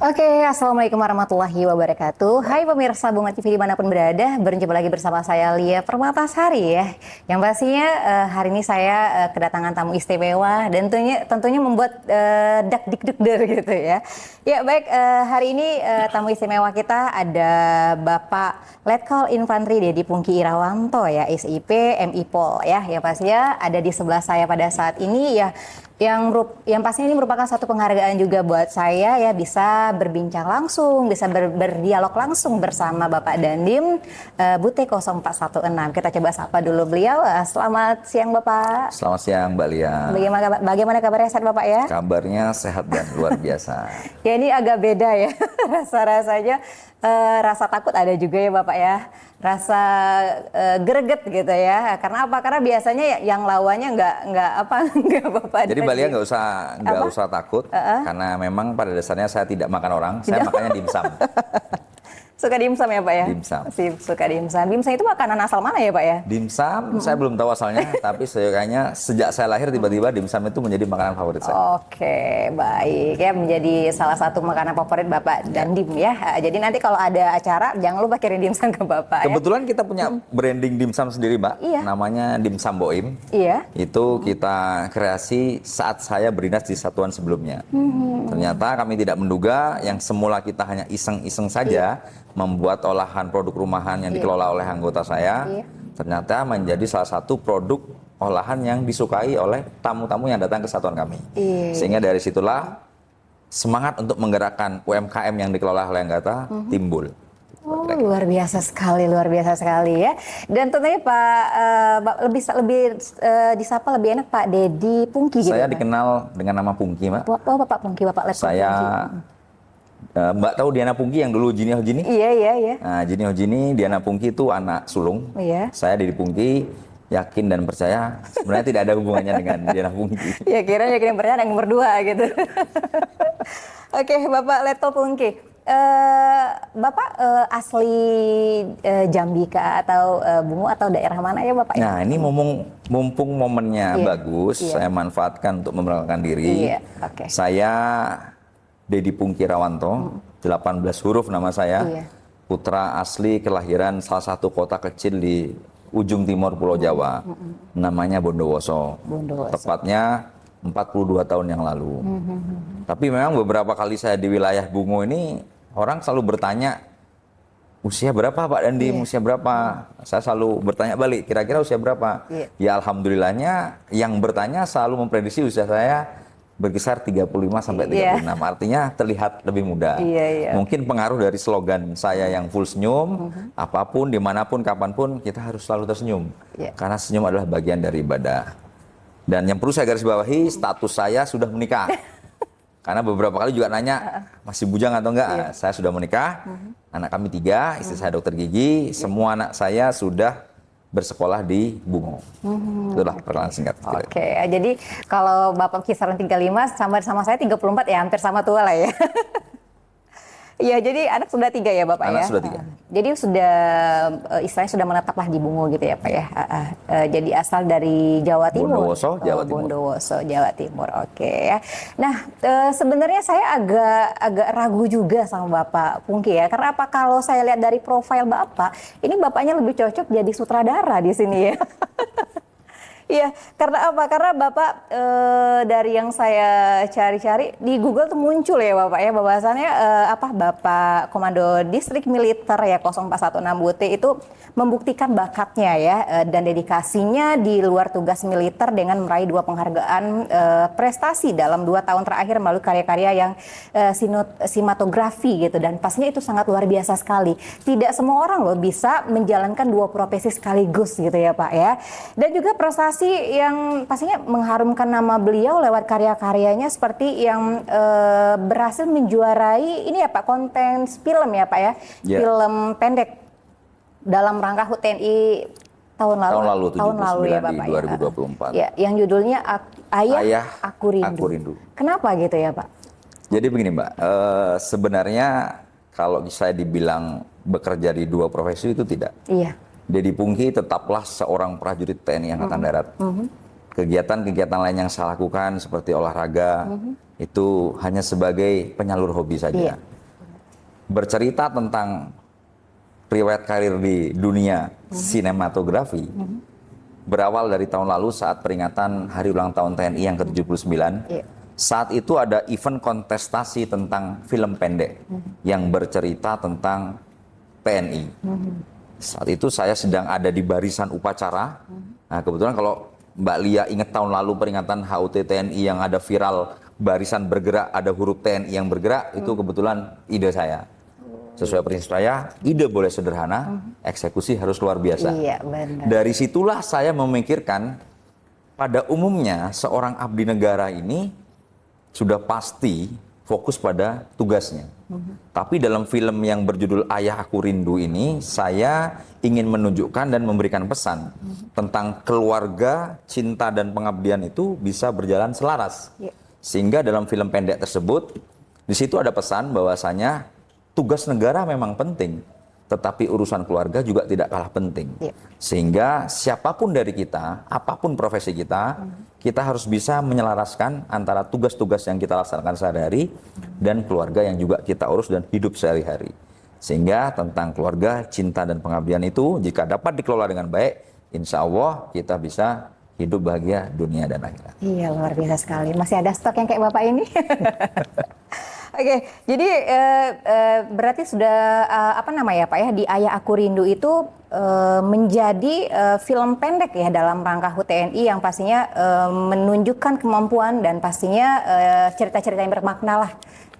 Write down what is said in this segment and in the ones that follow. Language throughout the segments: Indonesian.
Oke, Assalamualaikum warahmatullahi wabarakatuh. Hai pemirsa Bunga TV dimanapun berada, berjumpa lagi bersama saya Lia Permatasari ya. Yang pastinya hari ini saya kedatangan tamu istimewa dan tentunya membuat dak dik der gitu ya. Ya baik, hari ini tamu istimewa kita ada Bapak Letkol Infantri Dedi Pungki Irawanto ya, SIP MI Pol ya. Yang pastinya ada di sebelah saya pada saat ini ya. Yang pastinya ini merupakan satu penghargaan juga buat saya ya, bisa berbincang langsung, bisa berdialog langsung bersama Bapak Dandim Bute 0416. Kita coba sapa dulu beliau. Selamat siang Bapak. Selamat siang Mbak Lia. Bagaimana kabarnya, sehat Bapak ya? Kabarnya sehat dan luar biasa. Ya ini agak beda ya rasa-rasanya. Rasa takut ada juga ya Bapak ya, rasa greget gitu ya. Karena apa? Karena biasanya yang lawannya nggak Bapak. Jadi Mbak Lia nggak usah takut, karena memang pada dasarnya saya tidak makan orang, saya makannya dimsum. Suka dimsum ya Pak ya? Dimsum. Suka dimsum. Dimsum itu makanan asal mana ya Pak ya? Dimsum, saya belum tahu asalnya, tapi kayaknya sejak saya lahir tiba-tiba dimsum itu menjadi makanan favorit saya. Oke, baik ya, menjadi salah satu makanan favorit Bapak Dandim ya. Jadi nanti kalau ada acara jangan lupa kirim dimsum ke Bapak. Kebetulan kita punya branding dimsum sendiri Mbak, Iya. namanya Dimsum Boim. Iya. Itu kita kreasi saat saya berdinas di satuan sebelumnya. Ternyata kami tidak menduga yang semula kita hanya iseng-iseng saja membuat olahan produk rumahan yang dikelola oleh anggota saya, ternyata menjadi salah satu produk olahan yang disukai oleh tamu-tamu yang datang ke satuan kami. Sehingga dari situlah semangat untuk menggerakkan UMKM yang dikelola oleh anggota timbul. Oh, luar biasa sekali ya. Dan tentunya Pak lebih disapa lebih enak Pak Dedi Pungki gitu. Saya dikenal dengan nama Pungki, Mbak. Oh, Bapak Pungki, Bapak Letkol Saya Pungki. Mbak tahu Diana Pungki yang dulu Jini Hojini? Iya. Nah, Jini Hojini, Diana Pungki itu anak sulung. Iya. Saya Dedi Pungki, yakin dan percaya sebenarnya tidak ada hubungannya dengan Diana Pungki. Ya kira yakin percaya yang berdua gitu. Oke, Bapak Letkol Pungki. Bapak asli Jambika atau Bungu atau daerah mana ya Bapak? Nah, ini mumpung momennya bagus, saya manfaatkan untuk memperkenalkan diri. Iya, oke. Saya Dedi Pungki Irawanto, 18 huruf nama saya, putra asli kelahiran salah satu kota kecil di ujung timur Pulau Jawa, namanya Bondowoso. Tepatnya 42 tahun yang lalu. Tapi memang beberapa kali saya di wilayah Bungu ini, orang selalu bertanya, usia berapa Pak Dandim, usia berapa? Saya selalu bertanya balik, kira-kira usia berapa? Ya alhamdulillahnya yang bertanya selalu memprediksi usia saya berkisar 35 sampai 36. Artinya terlihat lebih muda. Mungkin pengaruh dari slogan saya yang full senyum, apapun, dimanapun, kapanpun, kita harus selalu tersenyum. Karena senyum adalah bagian dari ibadah. Dan yang perlu saya garis bawahi, status saya sudah menikah. Karena beberapa kali juga nanya, masih bujang atau enggak? Saya sudah menikah, anak kami 3, istri saya dokter gigi, semua anak saya sudah bersekolah di Bungu. Itulah perkenalan singkat. Oke, jadi kalau Bapak kisaran 35 sama saya 34 ya, hampir sama tua lah ya. Iya, jadi anak sudah 3 ya Bapak ya? Anak sudah 3. Jadi sudah istilahnya sudah menetaplah di Bungu gitu ya Pak ya. Jadi asal dari Jawa Timur. Bondowoso, Jawa Timur. Bondowoso, Jawa Timur. Oke ya. Nah, sebenarnya saya agak ragu juga sama Bapak Pungki ya. Karena apa? Kalau saya lihat dari profil Bapak, ini Bapaknya lebih cocok jadi sutradara di sini ya. Iya, karena apa? Karena Bapak dari yang saya cari-cari di Google tuh muncul ya Bapak ya, bahwasannya Bapak Komando Distrik Militer ya 0416 Bute itu membuktikan bakatnya ya dan dedikasinya di luar tugas militer dengan meraih 2 penghargaan prestasi dalam 2 tahun terakhir melalui karya-karya yang sinematografi gitu, dan pastinya itu sangat luar biasa sekali. Tidak semua orang loh bisa menjalankan 2 profesi sekaligus gitu ya Pak ya. Dan juga prestasi yang pastinya mengharumkan nama beliau lewat karya-karyanya seperti yang berhasil menjuarai ini ya Pak, konten film ya Pak ya, film pendek dalam rangka HUT TNI tahun lalu ya Bapak di 2024. Ya, yang judulnya Ayah Aku Rindu. Kenapa gitu ya Pak? Jadi begini Mbak, sebenarnya kalau saya dibilang bekerja di 2 profesi itu tidak. Iya. Dedi Pungki tetaplah seorang prajurit TNI Angkatan Darat. Kegiatan-kegiatan lain yang saya lakukan seperti olahraga itu hanya sebagai penyalur hobi saja. bercerita tentang riwayat karir di dunia sinematografi. Berawal dari tahun lalu saat peringatan Hari Ulang Tahun TNI yang ke-79. Saat itu ada event kontestasi tentang film pendek yang bercerita tentang TNI. Saat itu saya sedang ada di barisan upacara. Nah, kebetulan kalau Mbak Lia ingat tahun lalu peringatan HUT TNI yang ada viral barisan bergerak, ada huruf TNI yang bergerak, itu kebetulan ide saya. Sesuai prinsip saya, ide boleh sederhana, eksekusi harus luar biasa. Iya, benar. Dari situlah saya memikirkan, pada umumnya seorang abdi negara ini sudah pasti fokus pada tugasnya. Tapi dalam film yang berjudul Ayah Aku Rindu ini, saya ingin menunjukkan dan memberikan pesan tentang keluarga, cinta, dan pengabdian itu bisa berjalan selaras. Sehingga dalam film pendek tersebut, di situ ada pesan bahwasanya tugas negara memang penting, tetapi urusan keluarga juga tidak kalah penting. Sehingga siapapun dari kita, apapun profesi kita, kita harus bisa menyelaraskan antara tugas-tugas yang kita laksanakan sehari-hari dan keluarga yang juga kita urus dan hidup sehari-hari. Sehingga tentang keluarga, cinta, dan pengabdian itu jika dapat dikelola dengan baik, insya Allah kita bisa hidup bahagia dunia dan akhirat. Iya, luar biasa sekali. Masih ada stok yang kayak Bapak ini? Oke, jadi berarti sudah apa namanya Pak ya, di Ayah Aku Rindu itu menjadi film pendek ya dalam rangka HUT TNI yang pastinya menunjukkan kemampuan dan pastinya cerita-cerita yang bermakna lah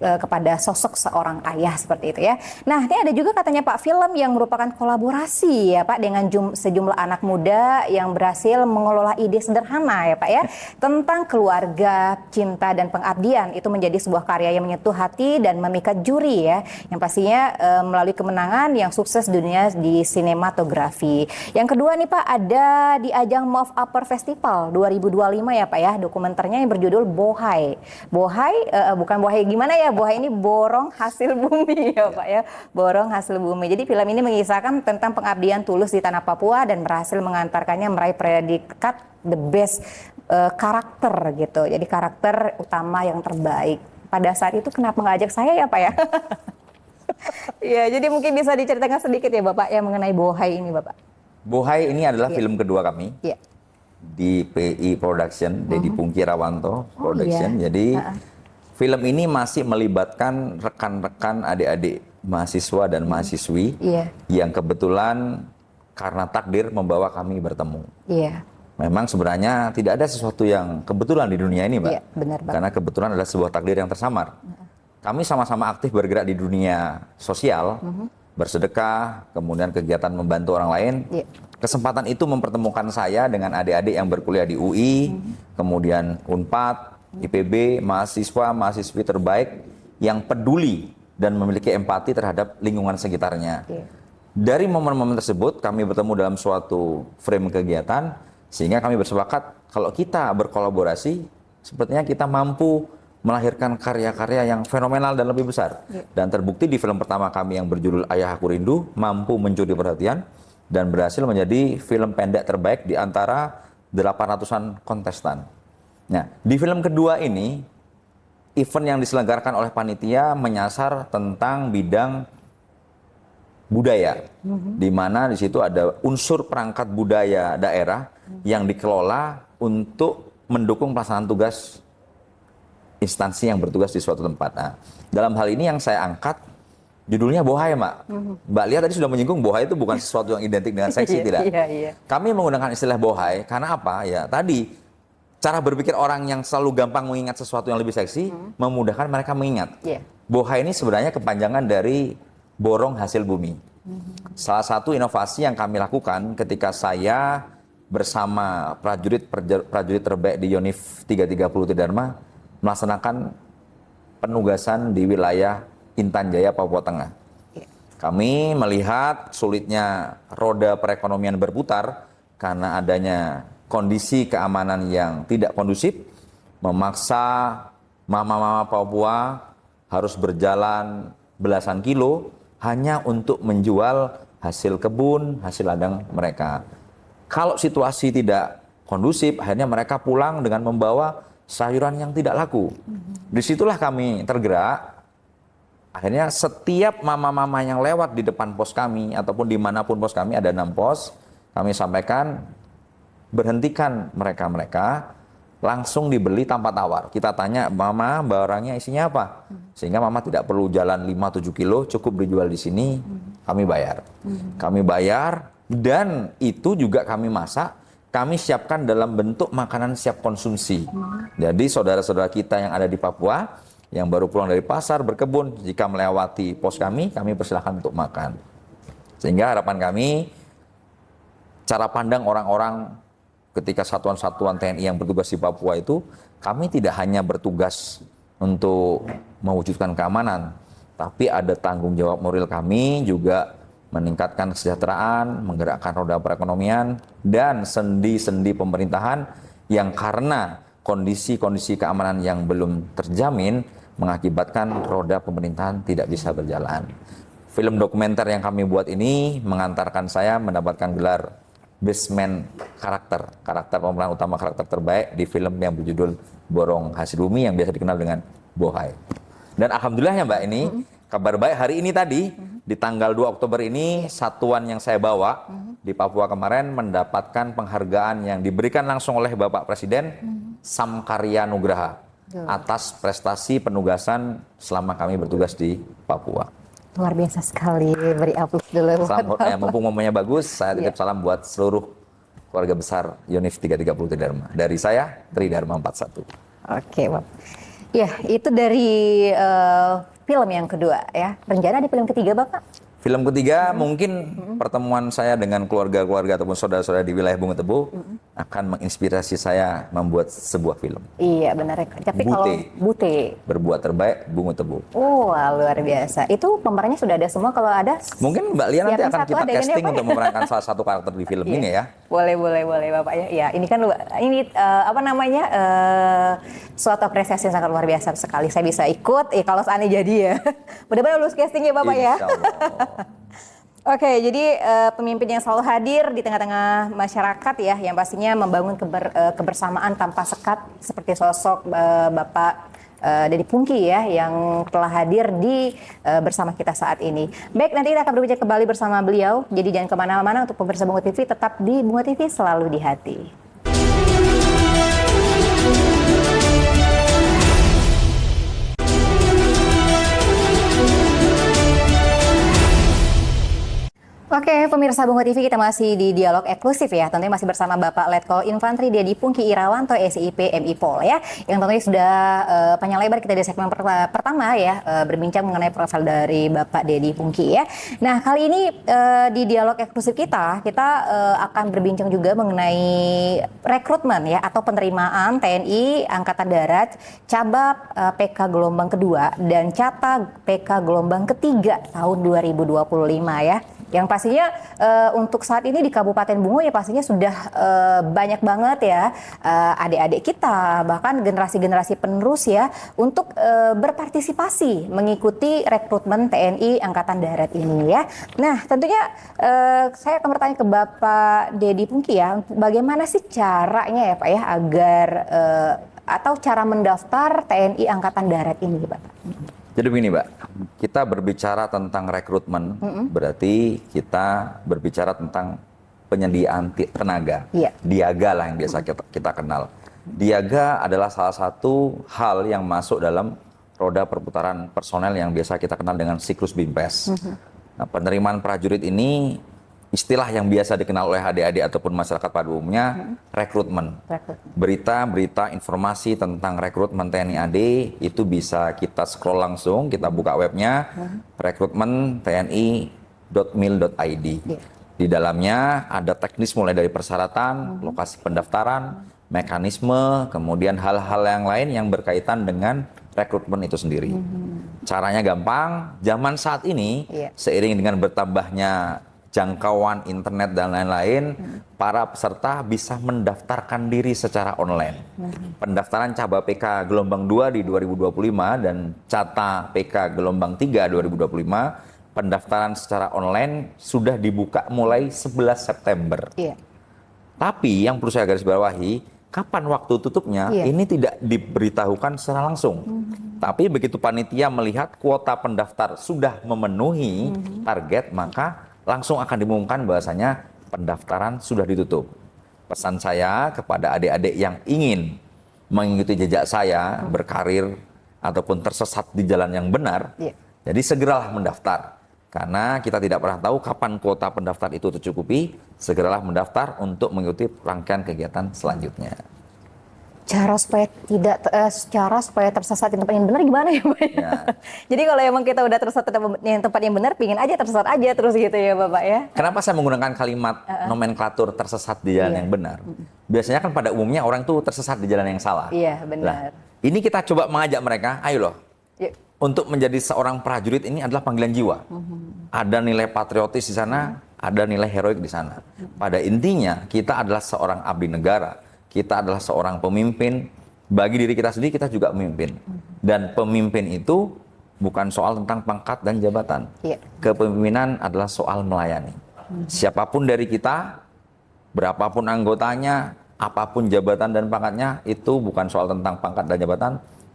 kepada sosok seorang ayah seperti itu ya. Nah, ini ada juga katanya Pak film yang merupakan kolaborasi ya Pak dengan sejumlah anak muda yang berhasil mengelola ide sederhana ya Pak ya tentang keluarga, cinta, dan pengabdian. Itu menjadi sebuah karya yang menyentuh hati dan memikat juri ya, yang pastinya melalui kemenangan yang sukses dunia di sinematografi. Yang kedua nih Pak, ada di ajang Move Upper Festival 2025 ya Pak ya, dokumenternya yang berjudul Bohai. Bohai bukan Bohai gimana ya, Bohai ini borong hasil bumi ya Pak ya, borong hasil bumi. Jadi film ini mengisahkan tentang pengabdian tulus di tanah Papua dan berhasil mengantarkannya meraih predikat the best karakter gitu. Jadi karakter utama yang terbaik. Pada saat itu kenapa nggak ajak saya ya Pak ya? Ya, jadi mungkin bisa diceritakan sedikit ya Bapak ya mengenai Bohai ini Bapak. Bohai ini adalah film kedua kami di PI Production, Dedi Pungki Rawanto Production. Jadi film ini masih melibatkan rekan-rekan adik-adik mahasiswa dan mahasiswi yang kebetulan karena takdir membawa kami bertemu. Memang sebenarnya tidak ada sesuatu yang kebetulan di dunia ini, Mbak. Benar, Pak. Karena kebetulan adalah sebuah takdir yang tersamar. Kami sama-sama aktif bergerak di dunia sosial, bersedekah, kemudian kegiatan membantu orang lain. Kesempatan itu mempertemukan saya dengan adik-adik yang berkuliah di UI, kemudian Unpad, IPB, mahasiswa-mahasiswi terbaik yang peduli dan memiliki empati terhadap lingkungan sekitarnya. Dari momen-momen tersebut kami bertemu dalam suatu frame kegiatan, sehingga kami bersepakat kalau kita berkolaborasi, sepertinya kita mampu melahirkan karya-karya yang fenomenal dan lebih besar. Dan terbukti di film pertama kami yang berjudul Ayah Aku Rindu mampu mencuri perhatian dan berhasil menjadi film pendek terbaik di antara 800-an kontestan. Nah, di film kedua ini, event yang diselenggarakan oleh panitia menyasar tentang bidang budaya, di mana di situ ada unsur perangkat budaya daerah yang dikelola untuk mendukung pelaksanaan tugas instansi yang bertugas di suatu tempat. Nah, dalam hal ini yang saya angkat judulnya Bohai, Mbak. Mbak Lia tadi sudah menyinggung Bohai itu bukan sesuatu yang identik dengan seksi, tidak? Kami menggunakan istilah Bohai karena apa? Ya, tadi cara berpikir orang yang selalu gampang mengingat sesuatu yang lebih seksi memudahkan mereka mengingat. Bohai ini sebenarnya kepanjangan dari borong hasil bumi. Salah satu inovasi yang kami lakukan ketika saya bersama prajurit terbaik di Yonif 330 Tidharma melaksanakan penugasan di wilayah Intan Jaya, Papua Tengah. Kami melihat sulitnya roda perekonomian berputar karena adanya kondisi keamanan yang tidak kondusif, memaksa mama-mama Papua harus berjalan belasan kilo hanya untuk menjual hasil kebun, hasil ladang mereka. Kalau situasi tidak kondusif, akhirnya mereka pulang dengan membawa sayuran yang tidak laku. Disitulah kami tergerak Akhirnya setiap mama-mama yang lewat di depan pos kami ataupun dimanapun pos kami, ada 6 pos, kami sampaikan berhentikan mereka-mereka, langsung dibeli tanpa tawar. Kita tanya, mama barangnya isinya apa? Sehingga mama tidak perlu jalan 5-7 kilo, cukup dijual di sini, kami bayar. Kami bayar dan itu juga kami masak, kami siapkan dalam bentuk makanan siap konsumsi. Jadi saudara-saudara kita yang ada di Papua, yang baru pulang dari pasar, berkebun, jika melewati pos kami persilahkan untuk makan. Sehingga harapan kami, cara pandang orang-orang ketika satuan-satuan TNI yang bertugas di Papua itu, kami tidak hanya bertugas untuk mewujudkan keamanan, tapi ada tanggung jawab moral kami juga meningkatkan kesejahteraan, menggerakkan roda perekonomian, dan sendi-sendi pemerintahan yang karena kondisi-kondisi keamanan yang belum terjamin, mengakibatkan roda pemerintahan tidak bisa berjalan. Film dokumenter yang kami buat ini mengantarkan saya mendapatkan gelar Best Man karakter pemeran utama karakter terbaik di film yang berjudul Borong Hasil Bumi yang biasa dikenal dengan Bohai. Dan alhamdulillahnya Mbak, ini kabar baik hari ini tadi di tanggal 2 Oktober ini satuan yang saya bawa di Papua kemarin mendapatkan penghargaan yang diberikan langsung oleh Bapak Presiden Samkarya Nugraha atas prestasi penugasan selama kami bertugas di Papua. Luar biasa sekali, beri aplaus dulu. Mumpung momennya bagus, saya titip salam buat seluruh keluarga besar Yonif 330 Tridharma. Dari saya, Tridharma 41. Oke, Bapak. Ya, itu dari film yang kedua ya. Rencana di film ketiga, Bapak? Film ketiga mungkin pertemuan saya dengan keluarga-keluarga ataupun saudara-saudara di wilayah Bunga Tebu akan menginspirasi saya membuat sebuah film. Iya, benar. Tapi kalau Bute, berbuat terbaik Bunga Tebu. Oh, luar biasa. Itu pemerannya sudah ada semua, kalau ada? Mungkin Mbak Lia nanti akan kita casting untuk memerankan salah satu karakter di film ini ya. Boleh Bapak ya. Ya, ini kan suatu apresiasi yang sangat luar biasa sekali. Saya bisa ikut kalau seandainya jadi ya. Mudah-mudahan lulus casting ya Bapak ya. Oke, jadi pemimpin yang selalu hadir di tengah-tengah masyarakat ya, yang pastinya membangun kebersamaan tanpa sekat seperti sosok Bapak Dedi Pungki ya, yang telah hadir bersama kita saat ini. Baik, nanti kita akan berbicara kembali bersama beliau. Jadi jangan kemana-mana, untuk pemirsa Bunga TV tetap di Bunga TV, selalu di hati. Oke, pemirsa Bunga TV, kita masih di dialog eksklusif ya. Tentunya masih bersama Bapak Letkol Infantri Dedi Pungki Irawanto, SIP MI Pol ya. Yang tentunya sudah panjang lebar kita di segmen pertama ya, berbincang mengenai profil dari Bapak Dedi Pungki ya. Nah, kali ini di dialog eksklusif kita akan berbincang juga mengenai rekrutmen ya, atau penerimaan TNI Angkatan Darat cabang PK gelombang kedua dan cata PK gelombang ketiga tahun 2025 ya. Yang pastinya untuk saat ini di Kabupaten Bungo ya pastinya sudah banyak banget ya adik-adik kita, bahkan generasi-generasi penerus ya, untuk berpartisipasi mengikuti rekrutmen TNI Angkatan Darat ini ya. Nah, tentunya saya akan bertanya ke Bapak Dedi Pungki ya, bagaimana sih caranya ya Pak ya agar atau cara mendaftar TNI Angkatan Darat ini Pak? Jadi begini Mbak, kita berbicara tentang rekrutmen, berarti kita berbicara tentang penyediaan tenaga. Diaga lah yang biasa kita kenal. Diaga adalah salah satu hal yang masuk dalam roda perputaran personel yang biasa kita kenal dengan siklus BIMPES. Nah, penerimaan prajurit ini istilah yang biasa dikenal oleh adik-adik ataupun masyarakat pada umumnya rekrutmen. Berita-berita informasi tentang rekrutmen TNI AD itu bisa kita scroll langsung, kita buka webnya rekrutmen.tni.mil.id. Di dalamnya ada teknis mulai dari persyaratan, lokasi pendaftaran, mekanisme, kemudian hal-hal yang lain yang berkaitan dengan rekrutmen itu sendiri. Caranya gampang, zaman saat ini seiring dengan bertambahnya jangkauan internet dan lain-lain, para peserta bisa mendaftarkan diri secara online. Pendaftaran cabang PK gelombang 2 di 2025 dan cata PK gelombang 3 2025, pendaftaran secara online sudah dibuka mulai 11 September. Tapi yang perlu saya garis bawahi, kapan waktu tutupnya ini tidak diberitahukan secara langsung. Tapi begitu panitia melihat kuota pendaftar sudah memenuhi target, maka langsung akan diumumkan bahwasanya pendaftaran sudah ditutup. Pesan saya kepada adik-adik yang ingin mengikuti jejak saya, berkarir ataupun tersesat di jalan yang benar, jadi segeralah mendaftar. Karena kita tidak pernah tahu kapan kuota pendaftar itu tercukupi, segeralah mendaftar untuk mengikuti rangkaian kegiatan selanjutnya. Cara supaya tersesat di tempat yang benar gimana ya Pak? Ya. Jadi kalau emang kita udah tersesat di tempat yang benar, pingin aja tersesat aja terus gitu ya Bapak ya. Kenapa saya menggunakan kalimat nomenklatur tersesat di jalan yang benar? Biasanya kan pada umumnya orang tuh tersesat di jalan yang salah. Iya benar. Ini kita coba mengajak mereka, ayo loh. Untuk menjadi seorang prajurit ini adalah panggilan jiwa. Ada nilai patriotis di sana, ada nilai heroik di sana. Pada intinya kita adalah seorang abdi negara. Kita adalah seorang pemimpin. Bagi diri kita sendiri kita juga memimpin. Dan pemimpin itu bukan soal tentang pangkat dan jabatan. Kepemimpinan adalah soal melayani. Siapapun dari kita, berapapun anggotanya, apapun jabatan dan pangkatnya, itu bukan soal tentang pangkat dan jabatan,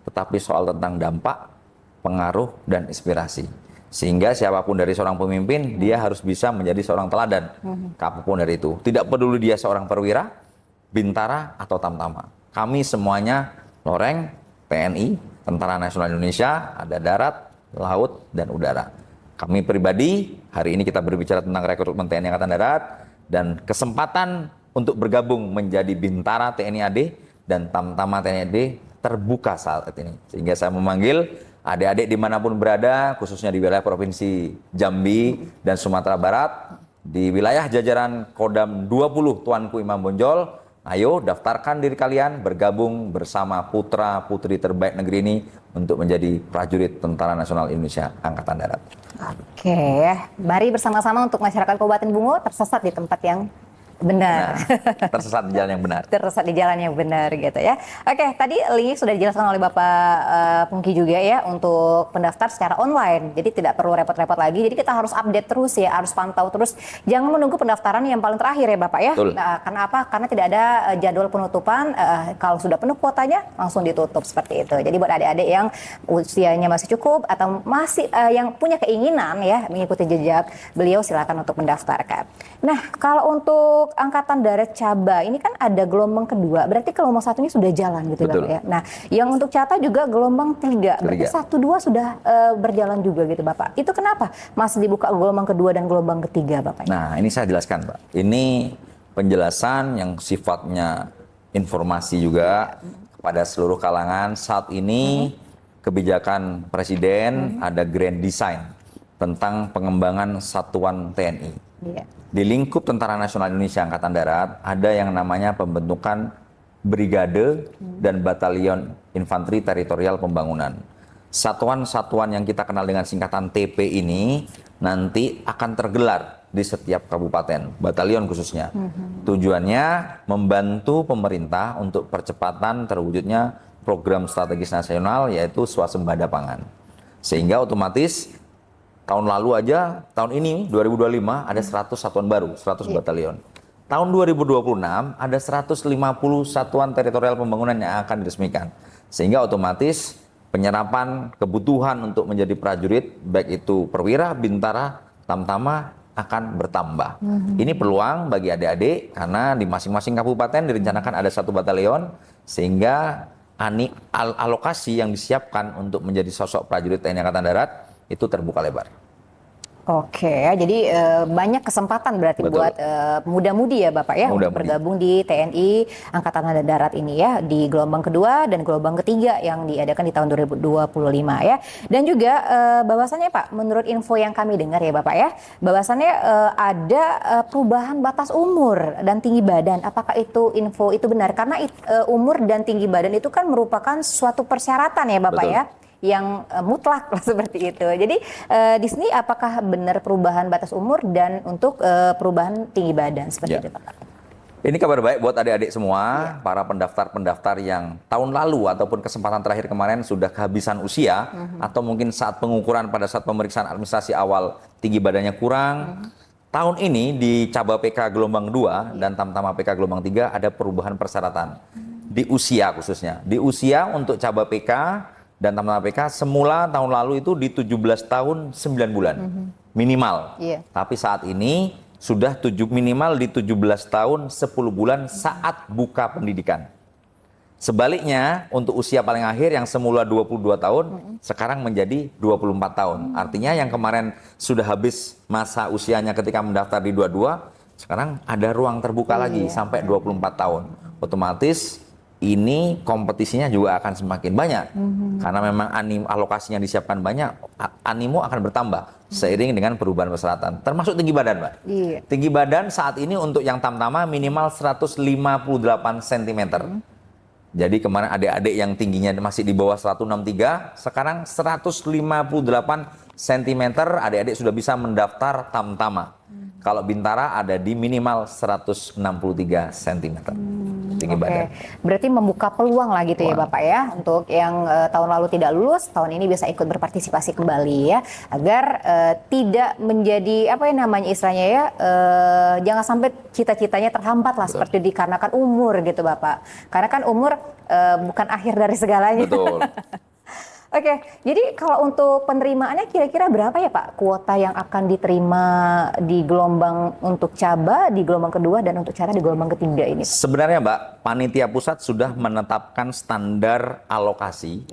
tetapi soal tentang dampak, pengaruh, dan inspirasi. Sehingga siapapun dari seorang pemimpin, dia harus bisa menjadi seorang teladan. Apapun dari itu. Tidak peduli dia seorang perwira, bintara, atau tamtama. Kami semuanya loreng, TNI, Tentara Nasional Indonesia, ada darat, laut, dan udara. Kami pribadi, hari ini kita berbicara tentang rekrutmen TNI Angkatan Darat, dan kesempatan untuk bergabung menjadi bintara TNI AD dan tamtama TNI AD terbuka saat ini. Sehingga saya memanggil adik-adik dimanapun berada, khususnya di wilayah Provinsi Jambi dan Sumatera Barat, di wilayah jajaran Kodam 20 Tuanku Imam Bonjol, ayo daftarkan diri kalian bergabung bersama putra-putri terbaik negeri ini untuk menjadi prajurit Tentara Nasional Indonesia Angkatan Darat. Oke, mari bersama-sama untuk masyarakat Kabupaten Bungo tersesat di tempat yang benar. Nah, tersesat di jalan yang benar. Tersesat di jalan yang benar gitu ya. Oke, tadi linknya sudah dijelaskan oleh Bapak Pungki juga ya untuk pendaftar secara online. Jadi tidak perlu repot-repot lagi. Jadi kita harus update terus ya, harus pantau terus. Jangan menunggu pendaftaran yang paling terakhir ya Bapak ya. Nah, karena apa? Karena tidak ada jadwal penutupan. Kalau sudah penuh kuotanya langsung ditutup seperti itu. Jadi buat adik-adik yang usianya masih cukup atau masih yang punya keinginan ya mengikuti jejak beliau, silakan untuk mendaftarkan. Nah, kalau untuk Angkatan Darat Caba ini kan ada gelombang kedua, berarti gelombang satu ini sudah jalan gitu Bapak ya. Nah, yang untuk Cata juga gelombang 3, berarti 1, 2 sudah berjalan juga gitu Bapak. Itu kenapa masih dibuka gelombang kedua dan gelombang ketiga Bapak? Nah, ini saya jelaskan Pak. Ini penjelasan yang sifatnya informasi juga kepada seluruh kalangan. Saat ini kebijakan Presiden ada grand design tentang pengembangan satuan TNI. Di lingkup Tentara Nasional Indonesia Angkatan Darat ada yang namanya pembentukan brigade dan batalion infanteri teritorial pembangunan. Satuan-satuan yang kita kenal dengan singkatan TP ini nanti akan tergelar di setiap kabupaten, batalion khususnya. Tujuannya membantu pemerintah untuk percepatan terwujudnya program strategis nasional yaitu swasembada pangan. Sehingga otomatis tahun lalu aja, tahun ini 2025 ada 100 satuan baru, 100 batalion. Tahun 2026 ada 150 satuan teritorial pembangunan yang akan diresmikan. Sehingga otomatis penyerapan kebutuhan untuk menjadi prajurit, baik itu perwira, bintara, tamtama akan bertambah. Ini peluang bagi adik-adik karena di masing-masing kabupaten direncanakan ada 1 batalion, sehingga alokasi yang disiapkan untuk menjadi sosok prajurit TNI Angkatan Darat itu terbuka lebar. Oke, jadi banyak kesempatan berarti buat muda-mudi ya Bapak ya untuk bergabung di TNI Angkatan Darat ini ya di gelombang kedua dan gelombang ketiga yang diadakan di tahun 2025 ya. Dan juga bahwasannya Pak, menurut info yang kami dengar ya Bapak ya, bahwasannya ada perubahan batas umur dan tinggi badan. Apakah itu info itu benar? Karena umur dan tinggi badan itu kan merupakan suatu persyaratan ya Bapak ya, yang mutlak seperti itu. Jadi di sini apakah benar perubahan batas umur dan untuk perubahan tinggi badan seperti itu Pak? Ini kabar baik buat adik-adik semua, para pendaftar-pendaftar yang tahun lalu ataupun kesempatan terakhir kemarin sudah kehabisan usia atau mungkin saat pengukuran pada saat pemeriksaan administrasi awal tinggi badannya kurang. Tahun ini di Caba PK gelombang 2 dan Tamtama PK gelombang 3 ada perubahan persyaratan di usia khususnya. Di usia untuk Caba PK Dan Tamtama APK semula tahun lalu itu di 17 tahun 9 bulan minimal. Tapi saat ini sudah minimal di 17 tahun 10 bulan saat buka pendidikan. Sebaliknya untuk usia paling akhir yang semula 22 tahun sekarang menjadi 24 tahun. Artinya yang kemarin sudah habis masa usianya ketika mendaftar di 22, sekarang ada ruang terbuka lagi sampai 24 tahun. Otomatis ini kompetisinya juga akan semakin banyak karena memang alokasinya disiapkan banyak, animo akan bertambah seiring dengan perubahan persyaratan, termasuk tinggi badan, Mbak. Tinggi badan saat ini untuk yang Tamtama minimal 158 cm. Jadi kemarin adik-adik yang tingginya masih di bawah 163, sekarang 158 cm adik-adik sudah bisa mendaftar Tamtama. Kalau Bintara ada di minimal 163 cm. Tinggi badan. Berarti membuka peluang lah gitu ya Bapak ya, untuk yang tahun lalu tidak lulus, tahun ini bisa ikut berpartisipasi kembali ya, agar tidak menjadi apa ya namanya istilahnya ya, jangan sampai cita-citanya terhambat lah. Betul. Seperti dikarenakan umur gitu Bapak, karena kan umur bukan akhir dari segalanya. Betul. Oke, jadi kalau untuk penerimaannya kira-kira berapa ya Pak kuota yang akan diterima di gelombang untuk caba, di gelombang kedua, dan untuk cara di gelombang ketiga ini? Sebenarnya Mbak, Panitia Pusat sudah menetapkan standar alokasi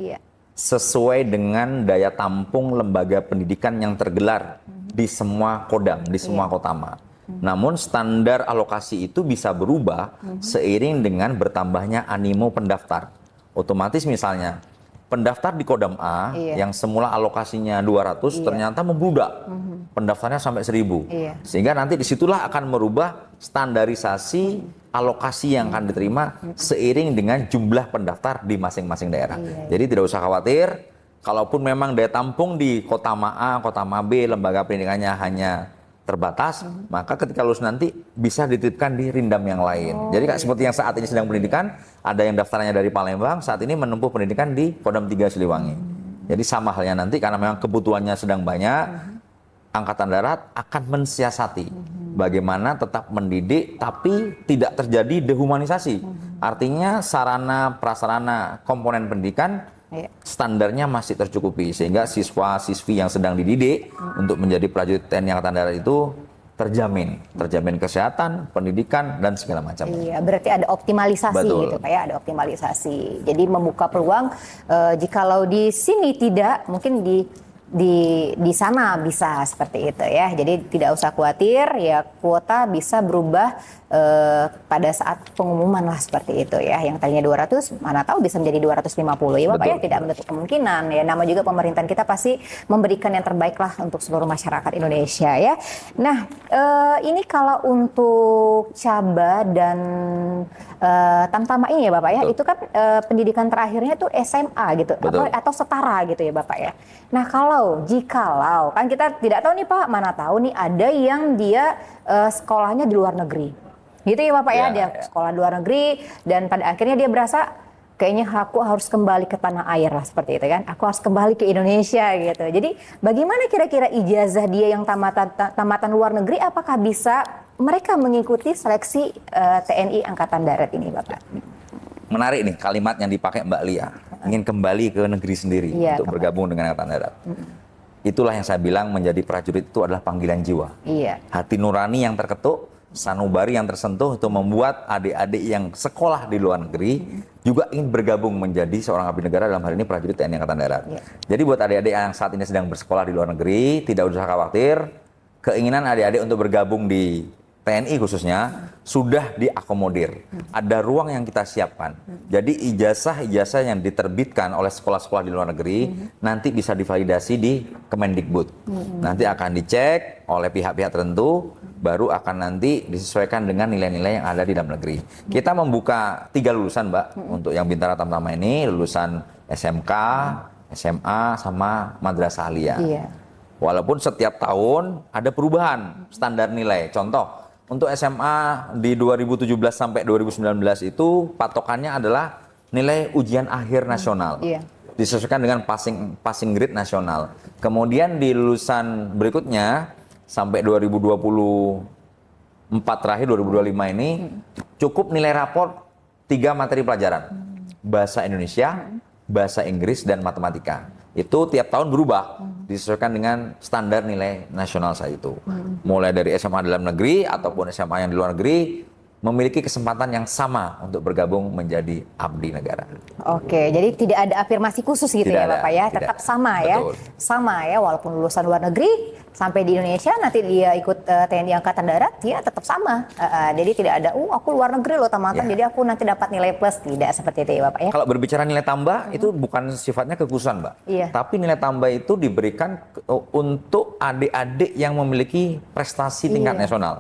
sesuai dengan daya tampung lembaga pendidikan yang tergelar di semua kodam, di semua kotama. Namun standar alokasi itu bisa berubah seiring dengan bertambahnya animo pendaftar. Otomatis misalnya, pendaftar di Kodam A yang semula alokasinya 200 ternyata membludak. Pendaftarnya sampai 1000. Sehingga nanti disitulah akan merubah standarisasi alokasi yang akan diterima seiring dengan jumlah pendaftar di masing-masing daerah. Jadi tidak usah khawatir, kalaupun memang daya tampung di Kotama A, Kotama B, lembaga pendidikannya hanya terbatas, maka ketika lulus nanti bisa dititipkan di Rindam yang lain. Jadi seperti yang saat ini sedang pendidikan, ada yang daftarnya dari Palembang, saat ini menempuh pendidikan di Kodam 3 Siliwangi. Jadi sama halnya nanti karena memang kebutuhannya sedang banyak, Angkatan Darat akan mensiasati bagaimana tetap mendidik tapi tidak terjadi dehumanisasi. Artinya sarana prasarana komponen pendidikan standarnya masih tercukupi sehingga siswa-siswi yang sedang dididik untuk menjadi prajurit TNI Angkatan Darat itu terjamin kesehatan, pendidikan dan segala macam. Iya, berarti ada optimalisasi. Betul. Gitu Pak ya, ada optimalisasi. Jadi membuka peluang jikalau di sini tidak, mungkin di sana bisa seperti itu ya. Jadi tidak usah khawatir ya, kuota bisa berubah pada saat pengumuman lah seperti itu ya. Yang tadinya 200 mana tahu bisa menjadi 250 ya Bapak. Betul. Ya, tidak menutup kemungkinan ya. Nama juga pemerintahan kita pasti memberikan yang terbaik lah untuk seluruh masyarakat Indonesia ya. Nah, ini kalau untuk Caba dan Tamtama ini ya Bapak ya, itu kan pendidikan terakhirnya itu SMA gitu atau setara gitu ya Bapak ya. Nah, jikalau kan kita tidak tahu nih Pak, mana tahu nih ada yang dia sekolahnya di luar negeri. Gitu ya Bapak ya, dia sekolah di luar negeri dan pada akhirnya dia berasa kayaknya aku harus kembali ke tanah air lah seperti itu kan. Aku harus kembali ke Indonesia gitu. Jadi bagaimana kira-kira ijazah dia yang tamatan luar negeri, apakah bisa mereka mengikuti seleksi TNI Angkatan Darat ini Bapak? Menarik nih kalimat yang dipakai Mbak Lia, ingin kembali ke negeri sendiri untuk bergabung dengan Angkatan Darat. Itulah yang saya bilang menjadi prajurit itu adalah panggilan jiwa. Hati nurani yang terketuk, sanubari yang tersentuh itu membuat adik-adik yang sekolah di luar negeri juga ingin bergabung menjadi seorang abdi negara, dalam hal ini prajurit TNI Angkatan Darat. Jadi buat adik-adik yang saat ini sedang bersekolah di luar negeri, tidak usah khawatir, keinginan adik-adik untuk bergabung di TNI khususnya sudah diakomodir. Ada ruang yang kita siapkan. Jadi ijazah-ijazah yang diterbitkan oleh sekolah-sekolah di luar negeri nanti bisa divalidasi di Kemendikbud. Nanti akan dicek oleh pihak-pihak tertentu, baru akan nanti disesuaikan dengan nilai-nilai yang ada di dalam negeri. Kita membuka 3 lulusan Mbak untuk yang Bintara Tamtama ini, lulusan SMK, SMA, sama Madrasah Aliyah. Walaupun setiap tahun ada perubahan standar nilai. Contoh, untuk SMA di 2017 sampai 2019 itu patokannya adalah nilai ujian akhir nasional. Disesuaikan dengan passing grade nasional. Kemudian di lulusan berikutnya sampai 2024 terakhir 2025 ini cukup nilai raport 3 materi pelajaran. Bahasa Indonesia, bahasa Inggris, dan matematika. Itu tiap tahun berubah, disesuaikan dengan standar nilai nasional saya itu. Mulai dari SMA dalam negeri ataupun SMA yang di luar negeri, memiliki kesempatan yang sama untuk bergabung menjadi abdi negara. Oke, jadi tidak ada afirmasi khusus gitu Tidak ya ada, Bapak ya, tidak tetap ada. sama ya. Betul. Sama ya, walaupun lulusan luar negeri sampai di Indonesia nanti dia ikut TNI Angkatan Darat, dia tetap sama. Jadi tidak ada, aku luar negeri loh tamatan, Ya. jadi aku nanti dapat nilai plus, tidak seperti itu ya Bapak ya. Kalau berbicara nilai tambah, itu bukan sifatnya kekhususan, Mbak. Iya. Tapi nilai tambah itu diberikan untuk adik-adik yang memiliki prestasi tingkat Iya. nasional.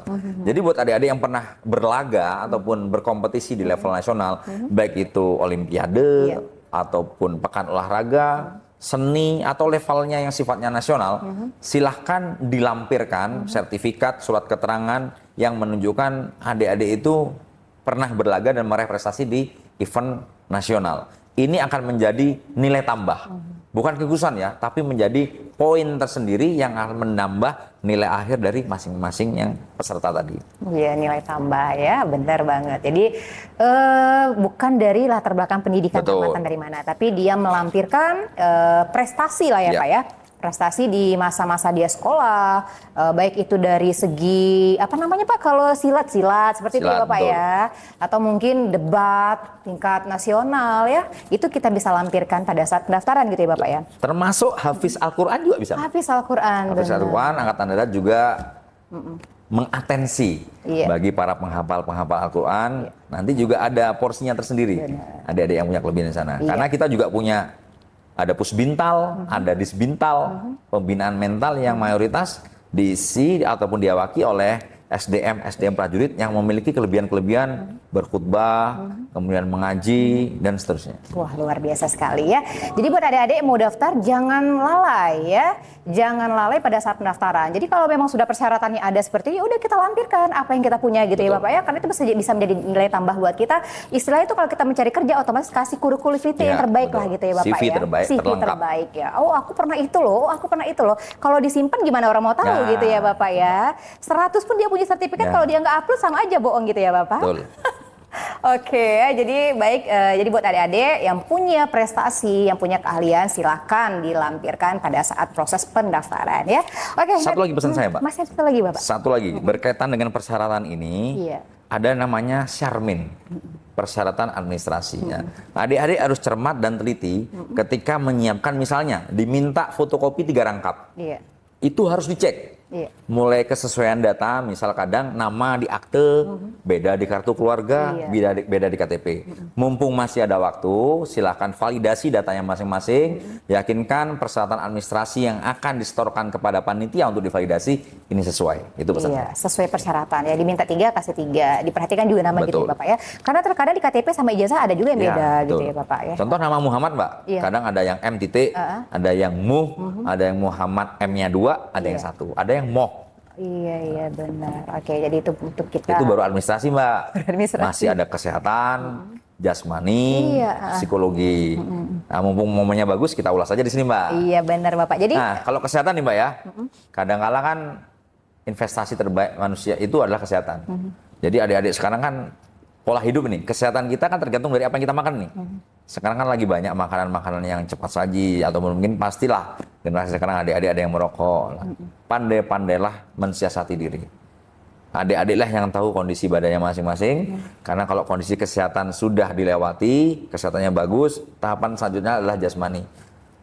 Jadi buat adik-adik yang pernah berlaga ataupun berkompetisi di level nasional, baik itu olimpiade Iya. ataupun pekan olahraga, seni atau levelnya yang sifatnya nasional, silahkan dilampirkan sertifikat, surat keterangan yang menunjukkan adik-adik itu pernah berlaga dan meraih prestasi di event nasional. Ini akan menjadi nilai tambah. Bukan kekhususan ya, tapi menjadi poin tersendiri yang akan menambah nilai akhir dari masing-masing yang peserta tadi. Iya, nilai tambah ya, benar banget. Jadi bukan dari latar belakang pendidikan Betul. tamatan dari mana, tapi dia melampirkan prestasi lah ya Ya. Pak ya. Prestasi di masa-masa dia sekolah, baik itu dari segi apa namanya Pak, kalau silat seperti itu ya Silat, Bapak betul. ya, atau mungkin debat tingkat nasional ya, itu kita bisa lampirkan pada saat pendaftaran gitu ya Bapak ya. Termasuk Hafiz Al-Quran juga bisa. Hafiz Al-Quran. Hafiz benar. Al-Quran, Angkatan Darat juga mengatensi Iya. bagi para penghafal Al-Quran. Nanti juga ada porsinya tersendiri. Adik-adik yang punya kelebihan di sana. Iya. Karena kita juga punya, ada pusbintal, ada disbintal, pembinaan mental yang mayoritas diisi ataupun diawaki oleh SDM prajurit yang memiliki kelebihan-kelebihan berkhutbah, kemudian mengaji, dan seterusnya. Wah, luar biasa sekali ya. Jadi buat adik-adik yang mau daftar, jangan lalai ya. Jangan lalai pada saat pendaftaran. Jadi kalau memang sudah persyaratannya ada seperti ini, udah kita lampirkan apa yang kita punya gitu ya Betul. Bapak ya. Karena itu bisa menjadi nilai tambah buat kita. Istilahnya itu kalau kita mencari kerja, otomatis kasih kurikulum Ya, yang terbaik betul. lah gitu ya Bapak CV ya. terbaik, CV terlengkap. terbaik ya. Oh, aku pernah itu loh, aku pernah itu loh. Kalau disimpan gimana orang mau tahu Ya. gitu ya Bapak ya. 100 pun dia punya sertifikat, Ya. kalau dia nggak upload sama aja bohong gitu ya Bapak. Betul. Oke, jadi baik. Jadi buat adik-adik yang punya prestasi, yang punya keahlian, silakan dilampirkan pada saat proses pendaftaran ya. Oke. Satu lagi pesan saya, Mbak. Masih satu lagi, Bapak. Satu lagi, berkaitan dengan persyaratan ini, Iya. ada namanya syarmin, persyaratan administrasinya. Adik-adik harus cermat dan teliti ketika menyiapkan, misalnya diminta fotokopi 3 rangkap. Iya. Itu harus dicek. Iya. Mulai kesesuaian data, misal kadang nama di akte, beda di kartu keluarga, Iya. beda di KTP. Mumpung masih ada waktu, silakan validasi datanya masing-masing, yakinkan persyaratan administrasi yang akan disetorkan kepada panitia untuk divalidasi ini sesuai. Itu pesan Iya, saya. sesuai persyaratan ya. Diminta 3, kasih 3. Diperhatikan juga nama gitu Betul. ya, Bapak ya. Karena terkadang di KTP sama ijazah ada juga yang beda gitu betul. ya, Bapak ya. Contoh nama Muhammad, Mbak. Iya. Kadang ada yang M titik, ada yang ada yang Muhammad M-nya 2, ada yang Iya. 1, ada yang Moh. Iya, benar. Oke, jadi itu untuk kita. Itu baru administrasi, Mbak. Administrasi. Masih ada kesehatan, jasmani, Iya, psikologi. Nah, mumpung momennya bagus, kita ulas aja di sini, Mbak. Iya, benar Bapak. Jadi Nah, kalau kesehatan nih, Mbak ya, kadang-kala kan investasi terbaik manusia itu adalah kesehatan. Jadi adik-adik sekarang kan pola hidup nih, kesehatan kita kan tergantung dari apa yang kita makan nih. Sekarang kan lagi banyak makanan-makanan yang cepat saji, atau mungkin pastilah generasi sekarang adik-adik ada yang merokok. Pandai-pandailah mensiasati diri. Adik-adiklah yang tahu kondisi badannya masing-masing, karena kalau kondisi kesehatan sudah dilewati, kesehatannya bagus, tahapan selanjutnya adalah jasmani.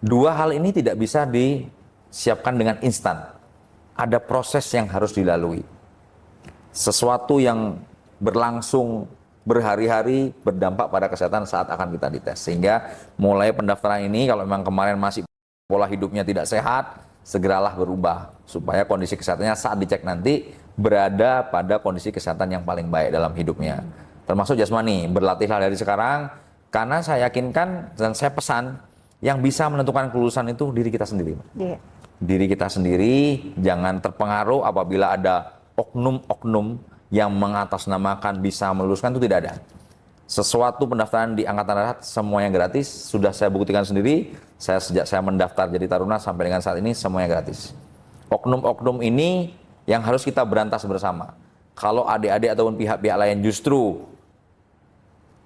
2 hal ini tidak bisa disiapkan dengan instan. Ada proses yang harus dilalui. Sesuatu yang berlangsung berhari-hari berdampak pada kesehatan saat akan kita dites. Sehingga mulai pendaftaran ini, kalau memang kemarin masih pola hidupnya tidak sehat, segeralah berubah supaya kondisi kesehatannya saat dicek nanti berada pada kondisi kesehatan yang paling baik dalam hidupnya. Termasuk jasmani, berlatihlah dari sekarang, karena saya yakinkan dan saya pesan, yang bisa menentukan kelulusan itu diri kita sendiri. iya. Diri kita sendiri, jangan terpengaruh apabila ada oknum-oknum yang mengatasnamakan bisa meluluskan, itu tidak ada. Sesuatu pendaftaran di Angkatan Darat semuanya gratis, sudah saya buktikan sendiri. Sejak saya mendaftar jadi taruna sampai dengan saat ini semuanya gratis. Oknum-oknum ini yang harus kita berantas bersama. Kalau adik-adik ataupun pihak-pihak lain justru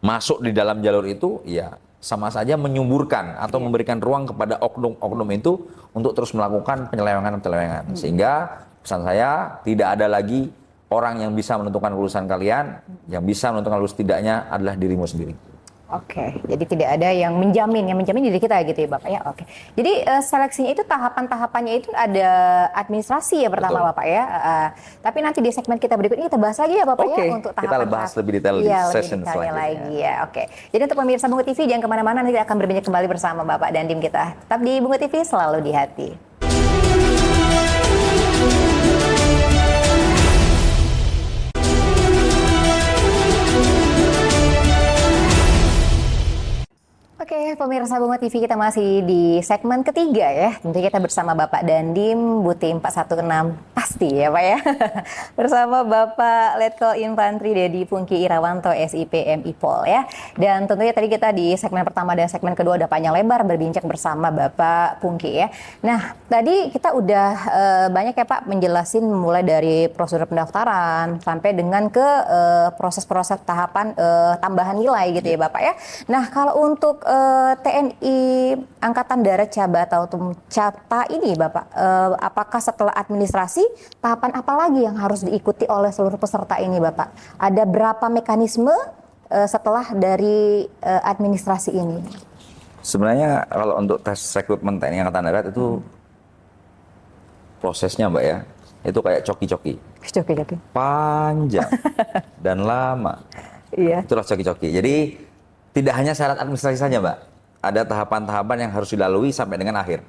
masuk di dalam jalur itu, ya sama saja menyuburkan atau memberikan ruang kepada oknum-oknum itu untuk terus melakukan penyelewengan. Sehingga pesan saya, tidak ada lagi orang yang bisa menentukan lulusan kalian, yang bisa menentukan lulus tidaknya adalah dirimu sendiri. Oke, jadi tidak ada yang menjamin diri kita gitu ya Bapak ya. Oke, jadi seleksinya itu tahapannya itu ada administrasi ya pertama. Betul. Bapak ya. Tapi nanti di segmen kita berikutnya kita bahas lagi ya Bapak ya untuk tahapan. Kita bahas lebih detail di session selanjutnya. Lagi ya. Oke, jadi untuk pemirsa Bunga TV jangan kemana-mana, nanti akan berbincang kembali bersama Bapak dan tim kita. Tetap di Bunga TV, selalu di hati. Oke, pemirsa Bunga TV, kita masih di segmen ketiga ya. Tentu kita bersama Bapak Dandim Butim 416 pasti ya Pak ya. Bersama Bapak Letkol Infantri Dedi Pungki Irawanto SIP MI Pol ya. Dan tentunya tadi kita di segmen pertama dan segmen kedua udah panjang lebar berbincang bersama Bapak Pungki ya. Nah, tadi kita udah banyak ya Pak menjelasin mulai dari prosedur pendaftaran sampai dengan ke proses-proses tahapan tambahan nilai gitu ya Bapak ya. Nah, kalau untuk TNI Angkatan Darat Caba atau CATA ini Bapak, apakah setelah administrasi tahapan apa lagi yang harus diikuti oleh seluruh peserta ini Bapak? Ada berapa mekanisme setelah dari administrasi ini? Sebenarnya kalau untuk tes rekrutmen TNI Angkatan Darat itu prosesnya Mbak ya, itu kayak coki-coki. Coki-coki. Panjang dan lama. Iya. Itulah coki-coki. Jadi tidak hanya syarat administrasi saja, Mbak. Ada tahapan-tahapan yang harus dilalui sampai dengan akhir.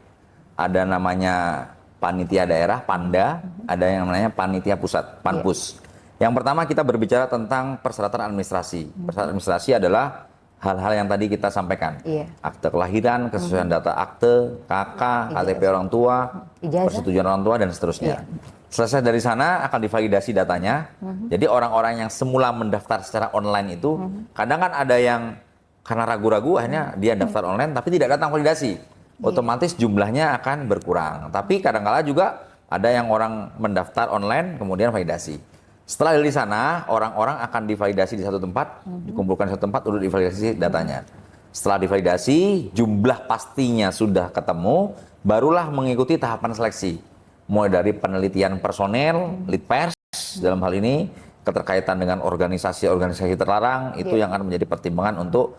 Ada namanya panitia daerah, Panda, ada yang namanya panitia pusat, Panpus. Yang pertama kita berbicara tentang persyaratan administrasi. Persyaratan administrasi adalah hal-hal yang tadi kita sampaikan. Akte kelahiran, kesesuaian data akte, KK, KTP orang tua, persetujuan orang tua, dan seterusnya. Selesai dari sana akan divalidasi datanya. Jadi orang-orang yang semula mendaftar secara online itu, kadang kan ada yang karena ragu-ragu akhirnya dia daftar online tapi tidak datang validasi. Otomatis jumlahnya akan berkurang. Tapi kadang-kala juga ada yang orang mendaftar online kemudian validasi. Setelah dari sana, orang-orang akan divalidasi di satu tempat, dikumpulkan di satu tempat untuk divalidasi datanya. Setelah divalidasi, jumlah pastinya sudah ketemu, barulah mengikuti tahapan seleksi. Mulai dari penelitian personel, lead pers dalam hal ini, keterkaitan dengan organisasi-organisasi terlarang, itu yang akan menjadi pertimbangan untuk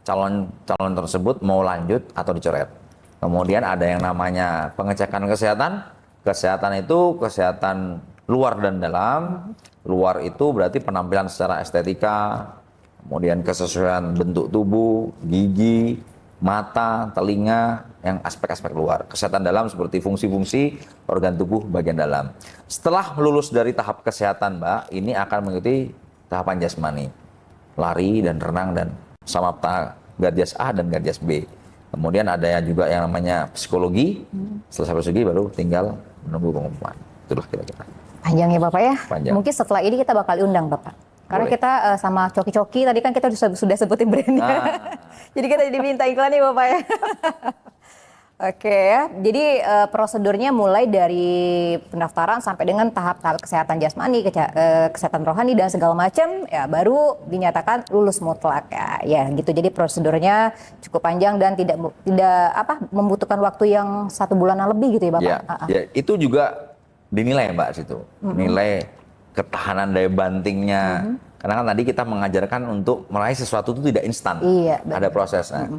calon tersebut mau lanjut atau dicoret. Kemudian ada yang namanya pengecekan kesehatan. Kesehatan itu kesehatan luar dan dalam. Luar itu berarti penampilan secara estetika, kemudian kesesuaian bentuk tubuh, gigi, mata, telinga, yang aspek-aspek luar. Kesehatan dalam seperti fungsi-fungsi organ tubuh bagian dalam. Setelah lulus dari tahap kesehatan, Mbak, ini akan mengikuti tahapan jasmani. Lari dan renang dan samapta Garjas A dan Garjas B. Kemudian ada juga yang namanya psikologi. Selesai psikologi baru tinggal menunggu pengumuman. Itulah kira-kira. Panjang ya Bapak ya? Panjang. Mungkin setelah ini kita bakal undang Bapak. Karena Boleh. kita sama Coki-Coki tadi kan kita sudah sebutin brandnya. Jadi kita diminta iklan nih Bapak ya. Oke ya, jadi prosedurnya mulai dari pendaftaran sampai dengan tahap-tahap kesehatan jasmani, kesehatan rohani dan segala macam, ya baru dinyatakan lulus mutlak ya gitu. Jadi prosedurnya cukup panjang dan tidak membutuhkan waktu yang 1 bulanan lebih gitu ya Bapak. Ya, itu juga dinilai Mbak situ, nilai ketahanan daya bantingnya. Karena kan tadi kita mengajarkan untuk meraih sesuatu itu tidak instan, ada prosesnya.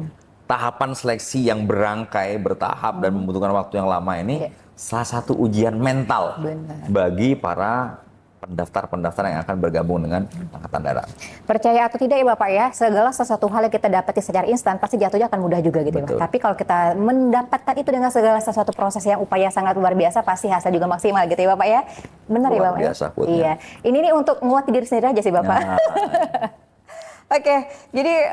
Tahapan seleksi yang berangkai, bertahap dan membutuhkan waktu yang lama ini salah satu ujian mental bagi para pendaftar-pendaftar yang akan bergabung dengan Angkatan Darat. Percaya atau tidak ya Bapak ya, segala sesuatu hal yang kita dapati secara instan pasti jatuhnya akan mudah juga gitu ya Pak. Tapi kalau kita mendapatkan itu dengan segala sesuatu proses yang upaya sangat luar biasa, pasti hasil juga maksimal gitu ya Bapak ya. Benar ya Bapak? Biasa, iya. Ini nih untuk menguat diri sendiri aja sih Bapak. Nah. Oke, jadi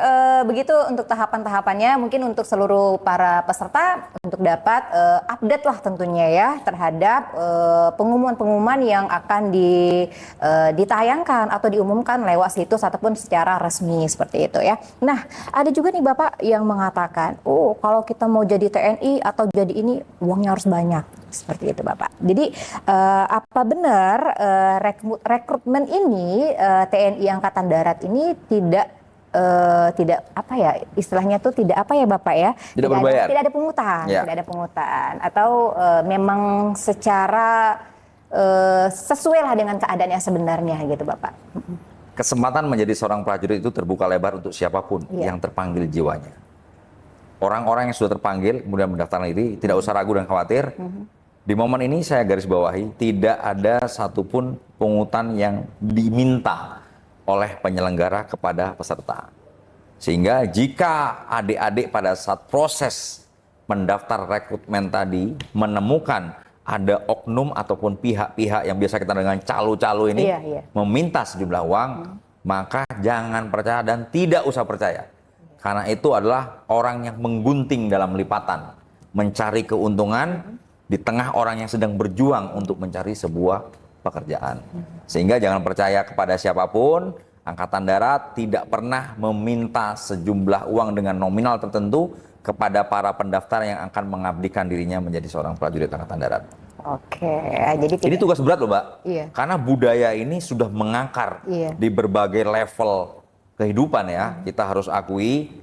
begitu untuk tahapan-tahapannya. Mungkin untuk seluruh para peserta untuk dapat update lah tentunya ya terhadap pengumuman-pengumuman yang akan ditayangkan atau diumumkan lewat situs ataupun secara resmi seperti itu ya. Nah, ada juga nih Bapak yang mengatakan, oh kalau kita mau jadi TNI atau jadi ini uangnya harus banyak. Seperti itu Bapak. Jadi apa benar rekrutmen ini TNI Angkatan Darat ini tidak tidak apa ya istilahnya tuh tidak apa ya Bapak ya, Tidak berbayar. tidak ada pungutan, Ya. tidak ada pungutan, atau memang secara sesuai lah dengan keadaan yang sebenarnya gitu Bapak. Kesempatan menjadi seorang prajurit itu terbuka lebar untuk siapapun yang terpanggil jiwanya. Orang-orang yang sudah terpanggil kemudian mendaftarkan diri tidak usah ragu dan khawatir. Di momen ini saya garis bawahi tidak ada satupun pungutan yang diminta oleh penyelenggara kepada peserta. Sehingga jika adik-adik pada saat proses mendaftar rekrutmen tadi menemukan ada oknum ataupun pihak-pihak yang biasa kita dengan calo-calo ini meminta sejumlah uang, maka jangan percaya dan tidak usah percaya. Karena itu adalah orang yang menggunting dalam lipatan, mencari keuntungan di tengah orang yang sedang berjuang untuk mencari sebuah pekerjaan. Sehingga jangan percaya kepada siapapun. Angkatan Darat tidak pernah meminta sejumlah uang dengan nominal tertentu kepada para pendaftar yang akan mengabdikan dirinya menjadi seorang prajurit Angkatan Darat. Oke, jadi Ini tugas berat loh, Mbak. Iya. Karena budaya ini sudah mengakar di berbagai level kehidupan ya. Kita harus akui,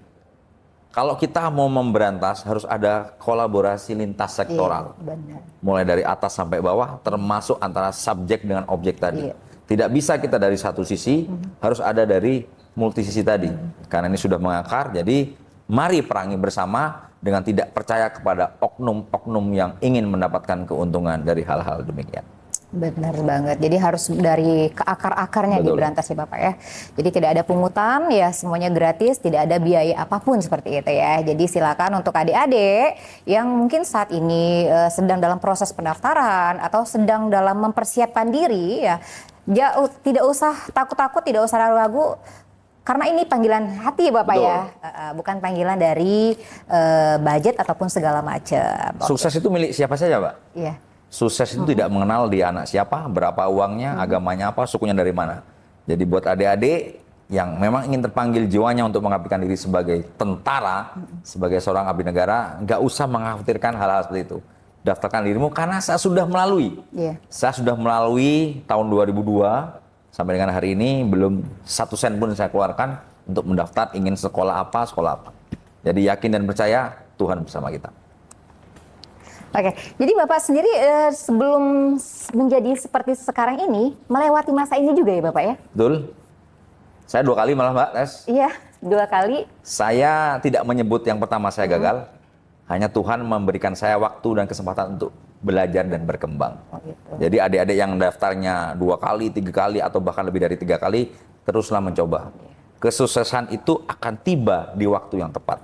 kalau kita mau memberantas harus ada kolaborasi lintas sektoral. Benar. Mulai dari atas sampai bawah, termasuk antara subjek dengan objek tadi. Tidak bisa kita dari satu sisi, harus ada dari multisisi tadi. Karena ini sudah mengakar, jadi mari perangi bersama dengan tidak percaya kepada oknum-oknum yang ingin mendapatkan keuntungan dari hal-hal demikian. Benar banget. Jadi harus dari ke akar-akarnya diberantas ya Bapak ya. Jadi tidak ada pungutan ya, semuanya gratis, tidak ada biaya apapun seperti itu ya. Jadi silakan untuk adik-adik yang mungkin saat ini sedang dalam proses pendaftaran atau sedang dalam mempersiapkan diri ya, tidak usah takut-takut, tidak usah ragu-ragu. Karena ini panggilan hati Bapak ya, bukan panggilan dari budget ataupun segala macam. Sukses itu milik siapa saja, Pak? Iya. Sukses itu tidak mengenal dia anak siapa, berapa uangnya, agamanya apa, sukunya dari mana. Jadi buat adik-adik yang memang ingin terpanggil jiwanya untuk mengabdikan diri sebagai tentara, sebagai seorang abdi negara, nggak usah mengkhawatirkan hal-hal seperti itu. Daftarkan dirimu karena saya sudah melalui. Saya sudah melalui tahun 2002 sampai dengan hari ini belum 1 sen pun saya keluarkan untuk mendaftar ingin sekolah apa. Jadi yakin dan percaya Tuhan bersama kita. Oke, jadi Bapak sendiri sebelum menjadi seperti sekarang ini, melewati masa ini juga ya Bapak ya? Betul. Saya 2 kali malah Mbak, Tes. Iya, 2 kali. Saya tidak menyebut yang pertama saya gagal. Hanya Tuhan memberikan saya waktu dan kesempatan untuk belajar dan berkembang. Jadi adik-adik yang daftarnya 2 kali, 3 kali, atau bahkan lebih dari 3 kali, teruslah mencoba. Kesuksesan itu akan tiba di waktu yang tepat.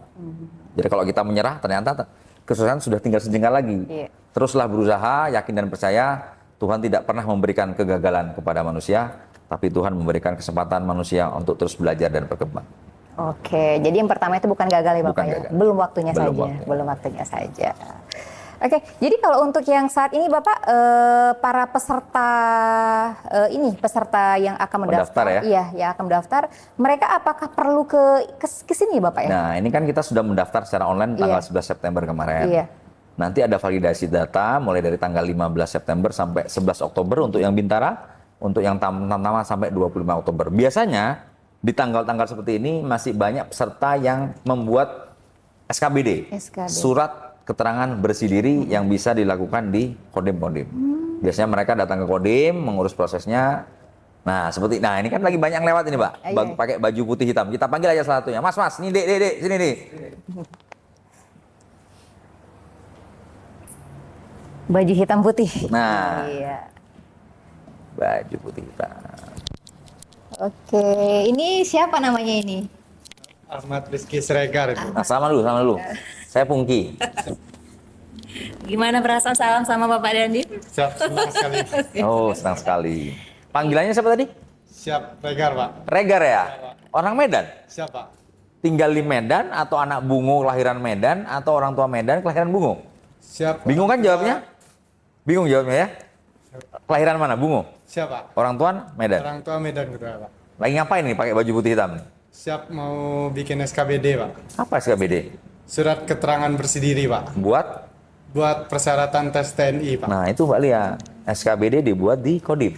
Jadi kalau kita menyerah, ternyata kesuksesan sudah tinggal sejengkal lagi. Teruslah berusaha, yakin dan percaya Tuhan tidak pernah memberikan kegagalan kepada manusia, tapi Tuhan memberikan kesempatan manusia untuk terus belajar dan berkembang. Oke, jadi yang pertama itu bukan gagal ya Bapak ya? Belum waktunya saja. Belum waktunya saja. Oke, jadi kalau untuk yang saat ini Bapak, para peserta peserta yang akan mendaftar, yang akan mendaftar, mereka apakah perlu ke sini Bapak ya? Nah, ini kan kita sudah mendaftar secara online tanggal 11 September kemarin. Nanti ada validasi data mulai dari tanggal 15 September sampai 11 Oktober untuk yang Bintara, untuk yang Tamtama sampai 25 Oktober. Biasanya di tanggal-tanggal seperti ini masih banyak peserta yang membuat SKBD. Surat keterangan bersih diri yang bisa dilakukan di Kodim. Biasanya mereka datang ke Kodim, mengurus prosesnya. Nah, ini kan lagi banyak lewat ini, Pak. Pakai baju putih hitam. Kita panggil aja salah satunya. Mas, ini Dek, sini Dek. Baju hitam putih. Nah, baju putih hitam. Oke, ini siapa namanya ini? Ahmad Rizky Sregar. Nah, sama dulu. Saya Pungki. Gimana perasaan salam sama Bapak Dandi? Siap, senang sekali. Oh, senang sekali. Panggilannya siapa tadi? Siap, Regar, Pak. Regar ya? Orang Medan? Siap, Pak. Tinggal di Medan atau anak Bungo kelahiran Medan atau orang tua Medan kelahiran Bungo? Siap. Bingung kan jawabnya? Bingung jawabnya ya? Kelahiran mana? Bungo? Siap, Pak. Orang tua Medan? Orang tua Medan gitu, Pak. Lagi ngapain nih pakai baju putih hitam? Siap mau bikin SKBD, Pak. Apa SKBD? Surat keterangan bersih diri, Pak. Buat persyaratan tes TNI, Pak. Nah, itu Mbak Lia. SKBD dibuat di Kodim.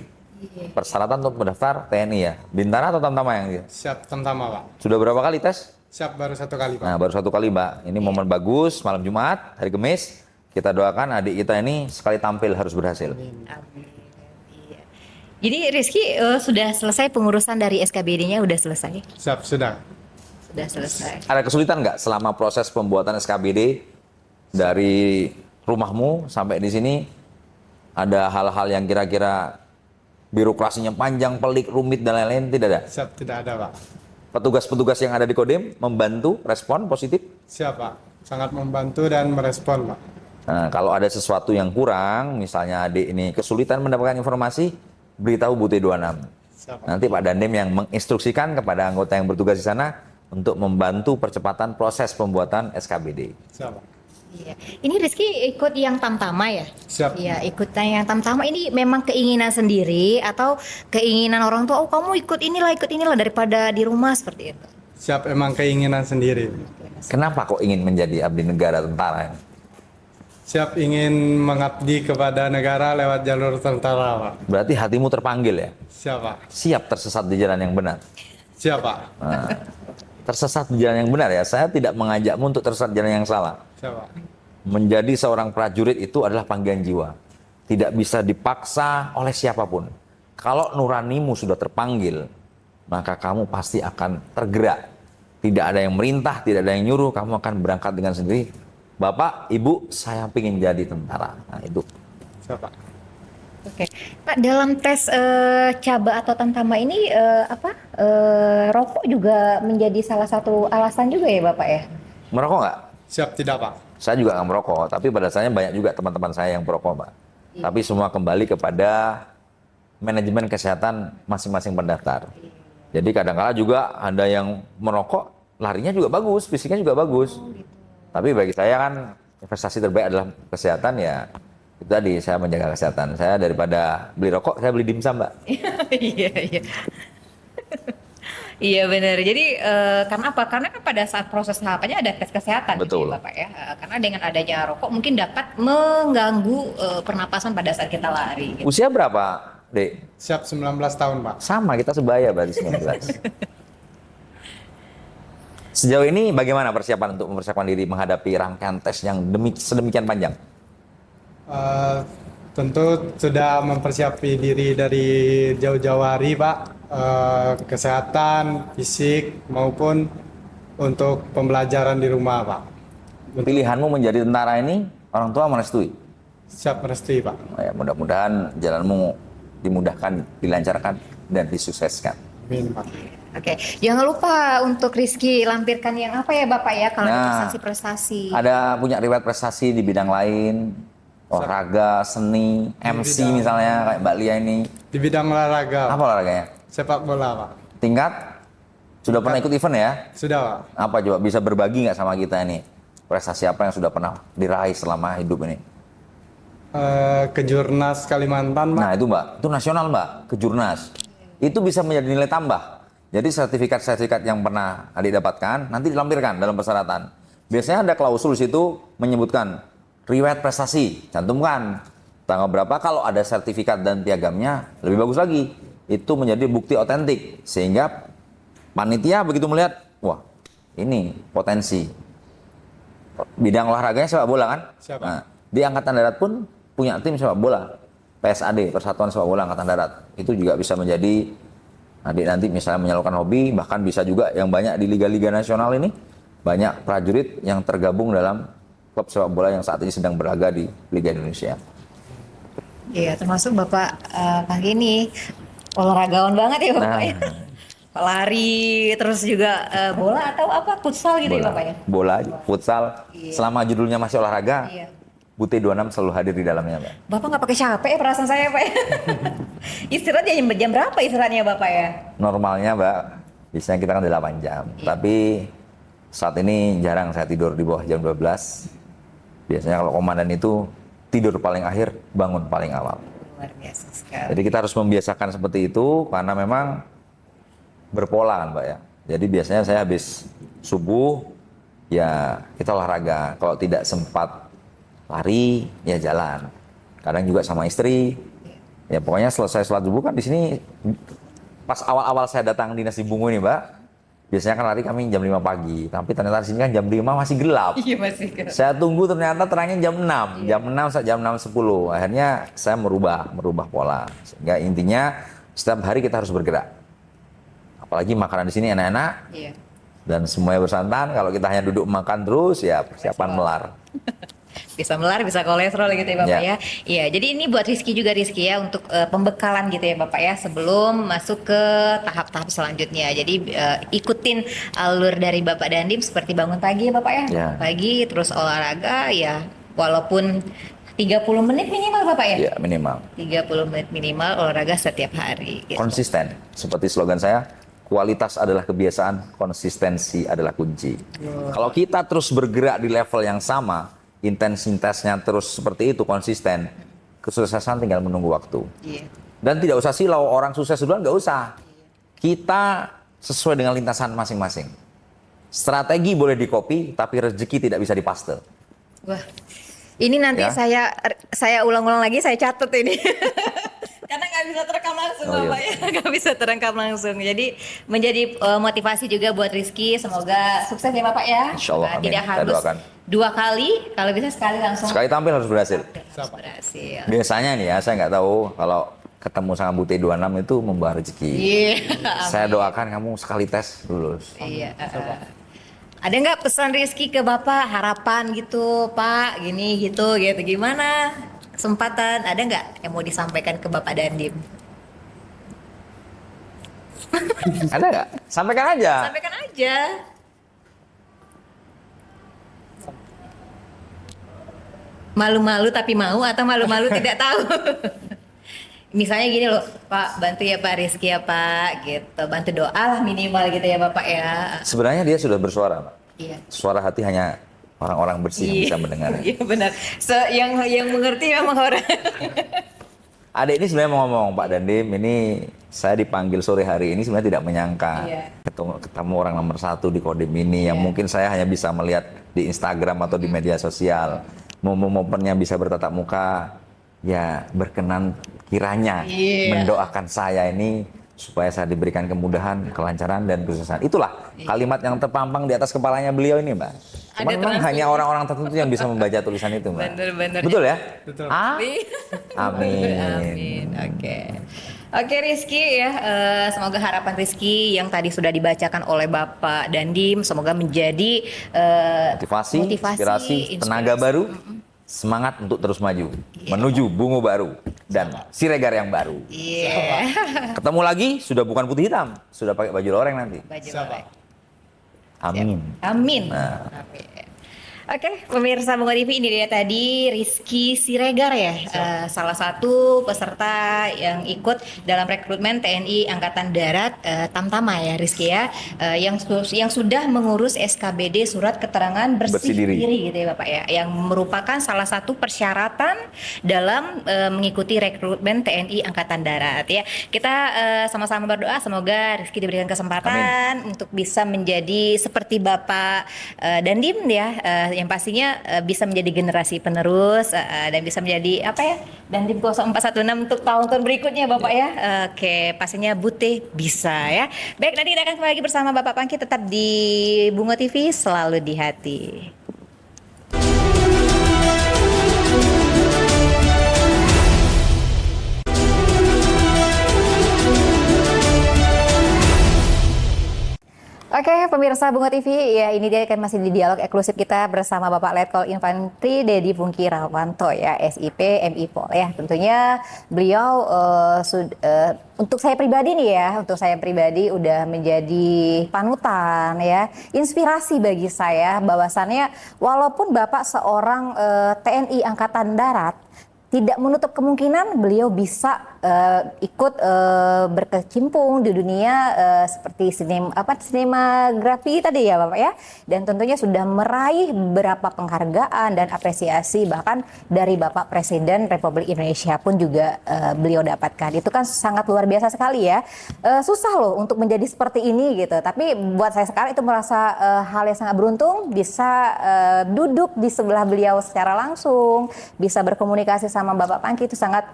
Persyaratan untuk mendaftar TNI ya. Bintara atau Tamtama yang dia? Siap, Tamtama Pak. Sudah berapa kali tes? Siap, baru 1 kali Pak. Nah, baru 1 kali, Mbak. Ini momen bagus, malam Jumat, hari Kamis. Kita doakan adik kita ini sekali tampil harus berhasil. Amin. Iya. Jadi Rizky sudah selesai pengurusan dari SKBD-nya, udah selesai? Siap, sudah. Sudah selesai. Ada kesulitan nggak selama proses pembuatan SKBD dari rumahmu sampai di sini? Ada hal-hal yang kira-kira birokrasinya panjang, pelik, rumit, dan lain-lain? Tidak ada? Siap, tidak ada Pak. Petugas-petugas yang ada di Kodim membantu, respon positif? Siap Pak, sangat membantu dan merespon Pak. Nah, kalau ada sesuatu yang kurang, misalnya adik ini kesulitan mendapatkan informasi, beritahu Bute 26. Siap Pak. Nanti Pak Dandim yang menginstruksikan kepada anggota yang bertugas di sana untuk membantu percepatan proses pembuatan SKBD. Siap Pak. Iya. Ini Rizky ikut yang Tamtama ya? Siap. Iya, ikut yang Tamtama ini memang keinginan sendiri atau keinginan orang tua, oh kamu ikut inilah daripada di rumah seperti itu? Siap, emang keinginan sendiri. Kenapa kok ingin menjadi abdi negara tentara? Siap, ingin mengabdi kepada negara lewat jalur tentara Pak. Berarti hatimu terpanggil ya? Siap Pak. Siap tersesat di jalan yang benar. Siap Pak. Nah, tersesat di jalan yang benar ya, saya tidak mengajakmu untuk tersesat di jalan yang salah. Siap Pak. Menjadi seorang prajurit itu adalah panggilan jiwa. Tidak bisa dipaksa oleh siapapun. Kalau nuranimu sudah terpanggil, maka kamu pasti akan tergerak. Tidak ada yang merintah, tidak ada yang nyuruh, kamu akan berangkat dengan sendiri. Bapak, Ibu, saya ingin jadi tentara. Nah, itu. Siap Pak. Oke, Pak, dalam tes Caba atau Tamtama ini rokok juga menjadi salah satu alasan juga ya Bapak ya? Merokok nggak? Siap, tidak Pak. Saya juga nggak merokok, tapi pada dasarnya banyak juga teman-teman saya yang merokok, Pak. Tapi semua kembali kepada manajemen kesehatan masing-masing pendaftar. Jadi kadang-kala juga ada yang merokok, larinya juga bagus, fisiknya juga bagus. Tapi bagi saya kan investasi terbaik adalah kesehatan ya. Itu tadi, saya menjaga kesehatan. Saya daripada beli rokok, saya beli dimsum, Mbak. Iya, iya. Iya benar. Jadi karena apa? Karena kan pada saat proses tahapannya ada tes kesehatan, Betul. gitu ya, Bapak ya. Karena dengan adanya rokok mungkin dapat mengganggu pernapasan pada saat kita lari. Gitu. Usia berapa, Dek? Siap, 19 tahun Pak. Sama, kita sebaya berarti 19. Sejauh ini bagaimana persiapan untuk mempersiapkan diri menghadapi rangkaian tes yang sedemikian panjang? Tentu sudah mempersiapi diri dari jauh-jauh hari Pak. Kesehatan, fisik maupun untuk pembelajaran di rumah Pak. Pilihanmu menjadi tentara ini orang tua merestui. Siap, merestui Pak. Ya, mudah-mudahan jalanmu dimudahkan, dilancarkan, dan disukseskan. Amin Pak. Oke, jangan lupa untuk Rizky lampirkan yang apa ya Bapak ya kalau ada prestasi-prestasi. Ada punya riwayat prestasi di bidang lain, olahraga, seni, MC misalnya kayak Mbak Lia ini. Di bidang olahraga. Apa olahraganya? Sepak bola Pak. Tingkat? Sudah pernah ikut event ya? Sudah Pak. Apa coba bisa berbagi nggak sama kita ini? Prestasi apa yang sudah pernah diraih selama hidup ini? Kejurnas Kalimantan Pak. Nah itu Mbak, itu nasional Mbak, Kejurnas. Itu bisa menjadi nilai tambah. Jadi sertifikat-sertifikat yang pernah adik dapatkan nanti dilampirkan dalam persyaratan. Biasanya ada klausul situ menyebutkan riwayat prestasi, cantumkan tanggal berapa. Kalau ada sertifikat dan piagamnya lebih bagus lagi. Itu menjadi bukti otentik sehingga panitia begitu melihat, wah ini potensi. Bidang olahraganya sepak bola kan? Siapa? Nah, di Angkatan Darat pun punya tim sepak bola, PSAD, Persatuan Sepak Bola Angkatan Darat. Itu juga bisa menjadi adik nanti misalnya menyalurkan hobi, bahkan bisa juga yang banyak di liga-liga nasional ini banyak prajurit yang tergabung dalam klub sepak bola yang saat ini sedang berlaga di Liga Indonesia. Iya, termasuk Bapak pagi ini olahragawan banget ya Bapak ya. Lari, terus juga bola atau apa, futsal gitu ya Bapak ya? Bola, futsal, selama judulnya masih olahraga, Iya. Bute 26 selalu hadir di dalamnya, Mbak. Bapak nggak pakai capek ya perasaan saya Pak ya? Istirahat jam berapa istirahatnya Bapak ya? Normalnya, Mbak, biasanya kita kan 8 jam. Tapi saat ini jarang saya tidur di bawah jam 12. Biasanya kalau komandan itu tidur paling akhir, bangun paling awal. Luar biasa sekali. Jadi kita harus membiasakan seperti itu karena memang berpola kan, Mbak ya. Jadi biasanya saya habis subuh ya kita olahraga. Kalau tidak sempat lari ya jalan. Kadang juga sama istri Ya pokoknya selesai sholat subuh kan di sini pas awal-awal saya datang dinas di Bungu ini, Mbak. Biasanya kan lari kami jam 5 pagi, tapi ternyata di sini kan jam 5 masih gelap. Iya masih gelap. Saya tunggu ternyata terangnya jam 6, jam 6 sampai jam 6.10. Akhirnya saya merubah pola. Sehingga intinya setiap hari kita harus bergerak. Apalagi makanan di sini enak-enak. Iya. Dan semuanya bersantan. Kalau kita hanya duduk makan terus ya persiapan melar. Bisa melar, bisa kolesterol gitu ya Bapak Ya. ya. Iya, jadi ini buat Rizky juga Rizky ya untuk pembekalan gitu ya Bapak ya sebelum masuk ke tahap-tahap selanjutnya. Jadi ikutin alur dari Bapak Dandim seperti bangun pagi ya Bapak ya. Ya. Pagi terus olahraga ya walaupun 30 menit minimal Bapak ya. Ya minimal. 30 menit minimal olahraga setiap hari gitu. Konsisten. Seperti slogan saya, kualitas adalah kebiasaan, konsistensi adalah kunci. Kalau kita terus bergerak di level yang sama, intensitasnya terus seperti itu, konsisten, kesuksesan tinggal menunggu waktu. Iya. Dan tidak usah silau, orang sukses duluan nggak usah. Kita sesuai dengan lintasan masing-masing. Strategi boleh dikopi, tapi rezeki tidak bisa dipaste. Wah. Ini nanti Ya. saya ulang-ulang lagi, saya catat ini. Karena nggak bisa terekam langsung Oh, iya. Bapak ya, nggak bisa terekam langsung. Jadi menjadi motivasi juga buat Rizky. Semoga sukses ya Bapak ya. Insya Allah, amin. Tidak Kita harus doakan. 2 kali, kalau bisa sekali langsung. Sekali tampil harus berhasil. Harus berhasil. Biasanya nih ya, saya nggak tahu kalau ketemu sama Bu T26 itu membawa rezeki. Iya. Saya doakan kamu sekali tes lulus. Iya. Ada nggak pesan Rizky ke Bapak, harapan gitu, Pak, gini gitu, gimana? Kesempatan, ada nggak yang mau disampaikan ke Bapak Dandim? Ada nggak? Sampaikan aja. Sampaikan aja. Malu-malu tapi mau atau malu-malu tidak tahu. Misalnya gini loh, Pak, bantu ya Pak Rizky ya Pak, gitu. Bantu doa lah minimal gitu ya Bapak ya. Sebenarnya dia sudah bersuara, Pak. Iya. Suara hati hanya orang-orang bersih yang bisa mendengar. Iya benar. Yang mengerti memang orang. Adik ini sebenarnya mau ngomong, Pak Dandim, ini saya dipanggil sore hari ini sebenarnya tidak menyangka Iya. ketemu orang nomor 1 di Kodim ini yang mungkin saya hanya bisa melihat di Instagram atau di media sosial. Momennya bisa bertatap muka, ya berkenan kiranya Iya. mendoakan saya ini supaya saya diberikan kemudahan, kelancaran dan kesuksesan. Itulah kalimat yang terpampang di atas kepalanya beliau ini, Mbak. Cuman memang transfer. hanya orang-orang tertentu yang bisa membaca tulisan itu, Mbak. Bener-bener. Betul ya? Betul. Amin. Amin. Oke. Oke Rizky ya, semoga harapan Rizky yang tadi sudah dibacakan oleh Bapak Dandim semoga menjadi Motivasi, inspirasi, tenaga baru, semangat untuk terus maju, menuju Bungu baru dan Siregar yang baru. Iya. Ketemu lagi, sudah bukan putih hitam, sudah pakai baju loreng nanti. Baju Siapa? loreng. Amin. Amin. Nah. Amin. Oke, pemirsa Bunga TV, ini dia tadi Rizky Siregar ya, salah satu peserta yang ikut dalam rekrutmen TNI Angkatan Darat Tamtama ya Rizky ya, yang sudah mengurus SKBD Surat Keterangan Bersih Bersih diri. Diri gitu ya Bapak ya, yang merupakan salah satu persyaratan dalam mengikuti rekrutmen TNI Angkatan Darat ya. Kita sama-sama berdoa semoga Rizky diberikan kesempatan untuk bisa menjadi seperti Bapak Dandim ya, yang pastinya bisa menjadi generasi penerus dan bisa menjadi apa ya Dandim 0416 untuk tahun-tahun berikutnya Bapak ya. Oke, pastinya Bute bisa ya. Baik, nanti kita akan kembali lagi bersama Bapak Pangki, tetap di Bunga TV, selalu di hati. Oke, pemirsa Bunga TV, ya ini dia kan masih di dialog eksklusif kita bersama Bapak Letkol Infantri Dedi Pungki Rawanto ya, SIP MI Pol ya. Tentunya beliau untuk saya pribadi nih ya, untuk saya pribadi udah menjadi panutan ya, inspirasi bagi saya bahwasannya walaupun Bapak seorang TNI Angkatan Darat, tidak menutup kemungkinan beliau bisa ikut berkecimpung di dunia seperti sinemagrafi tadi ya Bapak ya, dan tentunya sudah meraih beberapa penghargaan dan apresiasi bahkan dari Bapak Presiden Republik Indonesia pun juga beliau dapatkan. Itu kan sangat luar biasa sekali ya. Susah loh untuk menjadi seperti ini gitu, tapi buat saya sekarang itu merasa hal yang sangat beruntung bisa duduk di sebelah beliau secara langsung, bisa berkomunikasi sama Bapak Pangki, itu sangat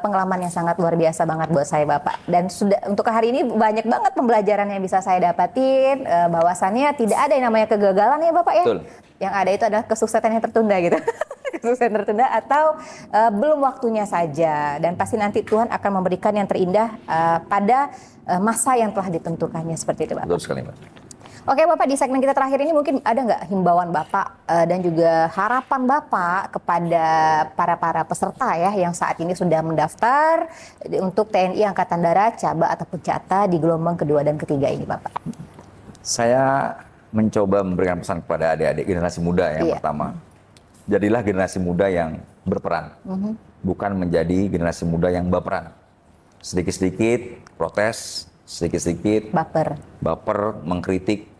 pengalaman yang sangat luar biasa banget buat saya Bapak. Dan sudah untuk hari ini banyak banget pembelajaran yang bisa saya dapatin, bahwasannya tidak ada yang namanya kegagalan ya Bapak ya. Betul. Yang ada itu adalah kesuksesan yang tertunda gitu. Kesuksesan tertunda atau belum waktunya saja. Dan pasti nanti Tuhan akan memberikan yang terindah pada masa yang telah ditentukannya, seperti itu Bapak. Betul sekali, Mbak. Oke Bapak, di segmen kita terakhir ini mungkin ada nggak himbauan Bapak dan juga harapan Bapak kepada para peserta ya yang saat ini sudah mendaftar untuk TNI Angkatan Darat Caba ataupun Cata di gelombang kedua dan ketiga ini Bapak? Saya mencoba memberikan pesan kepada adik-adik generasi muda yang pertama. Jadilah generasi muda yang berperan, bukan menjadi generasi muda yang baperan. Sedikit-sedikit protes, sedikit-sedikit baper, mengkritik.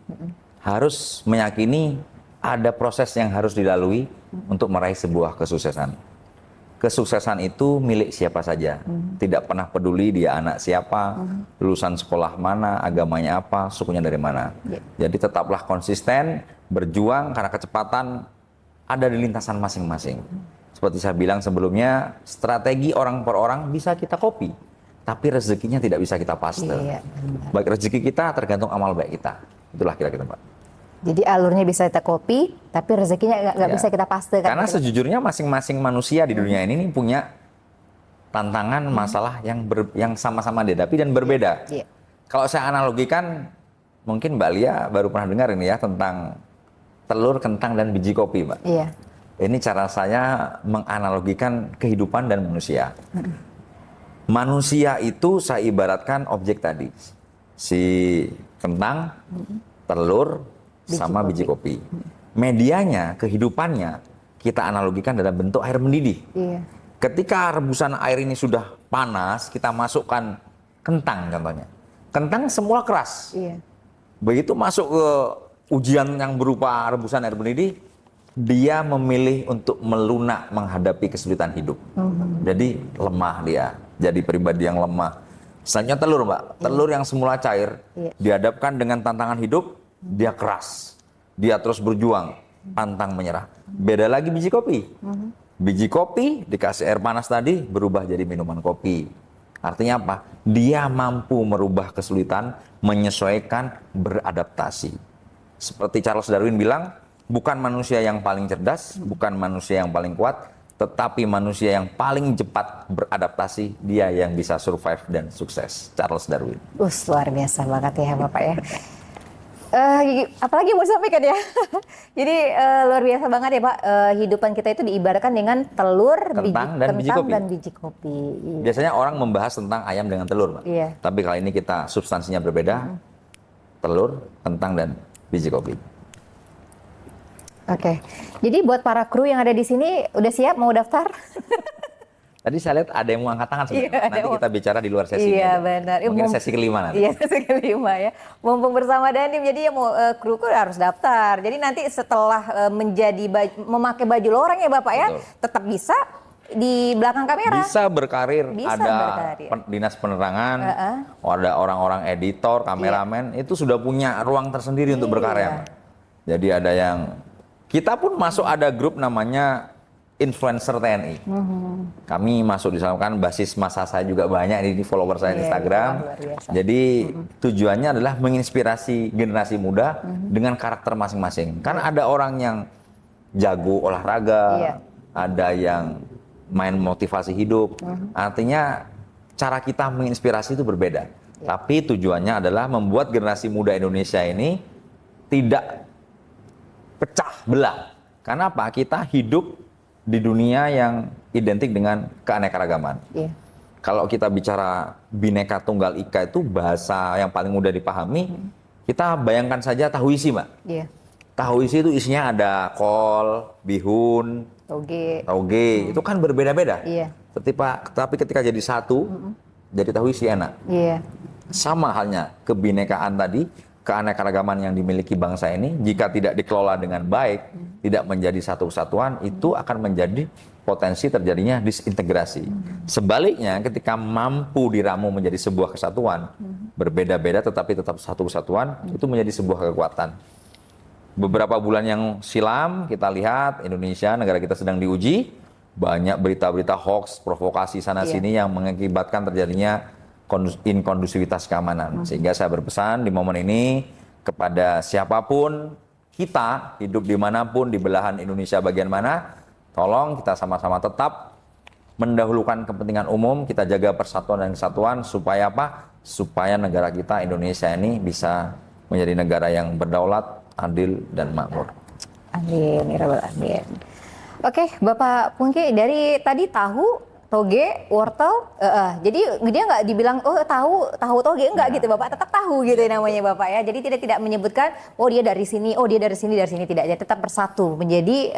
Harus meyakini ada proses yang harus dilalui untuk meraih sebuah kesuksesan. Kesuksesan itu milik siapa saja. Tidak pernah peduli dia anak siapa, lulusan sekolah mana, agamanya apa, sukunya dari mana. Jadi tetaplah konsisten, berjuang karena kecepatan ada di lintasan masing-masing. Seperti saya bilang sebelumnya, strategi orang per orang bisa kita copy, tapi rezekinya tidak bisa kita paste. Baik rezeki kita tergantung amal baik kita. Itulah kira-kira Pak. Jadi alurnya bisa kita copy, tapi rezekinya nggak bisa kita paste. Karena sejujurnya masing-masing manusia di dunia ini punya tantangan, masalah yang sama-sama dihadapi dan berbeda. Kalau saya analogikan, mungkin Mbak Lia baru pernah dengar ini ya tentang telur, kentang, dan biji kopi, Mbak. Ini cara saya menganalogikan kehidupan dan manusia. Manusia itu saya ibaratkan objek tadi. Si kentang, telur, sama biji kopi. Medianya, kehidupannya, kita analogikan dalam bentuk air mendidih. Ketika rebusan air ini sudah panas, kita masukkan kentang contohnya. Kentang semula keras. Begitu masuk ke ujian yang berupa rebusan air mendidih, dia memilih untuk melunak menghadapi kesulitan hidup. Jadi lemah dia, jadi pribadi yang lemah. Misalnya telur, Mbak. Telur yang semula cair, dihadapkan dengan tantangan hidup, dia keras. Dia terus berjuang, pantang menyerah. Beda lagi biji kopi. Biji kopi dikasih air panas tadi, berubah jadi minuman kopi. Artinya apa? Dia mampu merubah kesulitan, menyesuaikan, beradaptasi. Seperti Charles Darwin bilang, bukan manusia yang paling cerdas, bukan manusia yang paling kuat, tetapi manusia yang paling cepat beradaptasi, dia yang bisa survive dan sukses. Charles Darwin. Luar biasa banget ya Bapak ya. Apalagi mau sampaikan ya. Jadi luar biasa banget ya Pak. Hidupan kita itu diibaratkan dengan telur, kentang dan biji kopi. Biasanya orang membahas tentang ayam dengan telur, Pak. Tapi kali ini kita substansinya berbeda. Telur, kentang, dan biji kopi. Oke, jadi buat para kru yang ada di sini udah siap mau daftar? Tadi saya lihat ada yang mau angkat tangan sebenarnya. Nanti kita bicara di luar sesi. Iya benar. Mungkin sesi kelima nanti. Iya sesi kelima ya. Mumpung bersama Dandim, jadi ya mau kru harus daftar. Jadi nanti setelah memakai baju loreng ya Bapak ya, tetap bisa di belakang kamera. Bisa berkarir. Ada dinas penerangan, ada orang-orang editor, kameramen, itu sudah punya ruang tersendiri untuk berkarya. Jadi ada yang kita pun masuk ada grup namanya influencer TNI. Kami masuk di sana kan basis masa saya juga banyak di follower saya di Instagram. Jadi tujuannya adalah menginspirasi generasi muda dengan karakter masing-masing. Kan ada orang yang jago olahraga, ada yang main motivasi hidup. Artinya cara kita menginspirasi itu berbeda. Tapi tujuannya adalah membuat generasi muda Indonesia ini tidak pecah belah. Karena apa? Kita hidup di dunia yang identik dengan keanekaragaman. Kalau kita bicara Bhinneka Tunggal Ika itu bahasa yang paling mudah dipahami, kita bayangkan saja tahu isi, Mbak. Tahu isi itu isinya ada kol, bihun, toge, itu kan berbeda-beda. Tapi ketika jadi satu, jadi tahu isi enak. Sama halnya kebinekaan tadi, keanekaragaman yang dimiliki bangsa ini, jika tidak dikelola dengan baik, tidak menjadi satu kesatuan, itu akan menjadi potensi terjadinya disintegrasi. Sebaliknya, ketika mampu diramu menjadi sebuah kesatuan, berbeda-beda tetapi tetap satu kesatuan, itu menjadi sebuah kekuatan. Beberapa bulan yang silam, kita lihat Indonesia, negara kita sedang diuji banyak berita-berita hoax, provokasi sana-sini yang mengakibatkan terjadinya inkondusivitas keamanan. Sehingga saya berpesan di momen ini kepada siapapun, kita hidup dimanapun, di belahan Indonesia bagian mana, tolong kita sama-sama tetap mendahulukan kepentingan umum, kita jaga persatuan dan kesatuan, supaya apa? Supaya negara kita, Indonesia ini bisa menjadi negara yang berdaulat, adil, dan makmur. Amin, ya rabbal alamin. Oke, Bapak Pungki, dari tadi tahu, toge, wortel, jadi dia nggak dibilang tahu toge, enggak gitu Bapak, tetap tahu gitu namanya Bapak ya. Jadi tidak menyebutkan dia dari sini, dia dari sini tidak, jadi tetap bersatu menjadi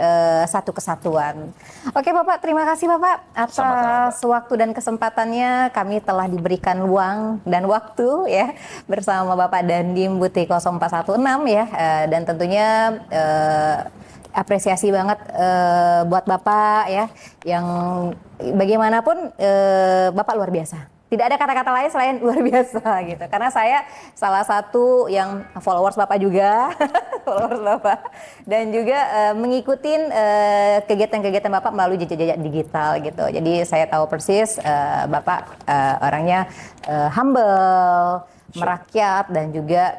satu kesatuan. Oke Bapak, terima kasih Bapak atas waktu dan kesempatannya. Kami telah diberikan ruang dan waktu ya bersama Bapak Dandim Buti 0416 ya, dan tentunya apresiasi banget buat Bapak ya, yang bagaimanapun Bapak luar biasa. Tidak ada kata-kata lain selain luar biasa gitu. Karena saya salah satu yang followers Bapak juga, followers Bapak, dan juga mengikuti kegiatan-kegiatan Bapak melalui jejak-jejak digital gitu. Jadi saya tahu persis Bapak orangnya humble, merakyat, dan juga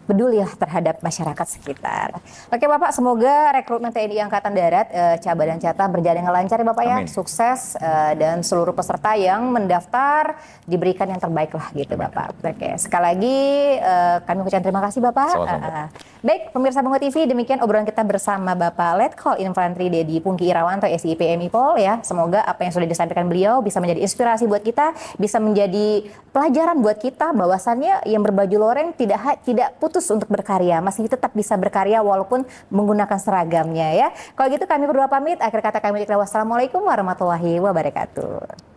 peduli lah terhadap masyarakat sekitar. Oke Bapak, semoga rekrutmen TNI Angkatan Darat Caba dan Cata berjalan dengan lancar ya Bapak. Amin. Ya, sukses dan seluruh peserta yang mendaftar diberikan yang terbaik lah gitu. Amin. Bapak. Oke, sekali lagi kami ucapkan terima kasih Bapak. Baik, pemirsa Bunga TV, demikian obrolan kita bersama Bapak Letkol Infantri Dedi Pungki Irawanto SIP PMI Pol ya. Semoga apa yang sudah disampaikan beliau bisa menjadi inspirasi buat kita, bisa menjadi pelajaran buat kita bahwasannya yang berbaju loreng tidak putus untuk berkarya, masih tetap bisa berkarya walaupun menggunakan seragamnya ya. Kalau gitu kami berdua pamit, akhir kata kami ucapkan wassalamualaikum warahmatullahi wabarakatuh.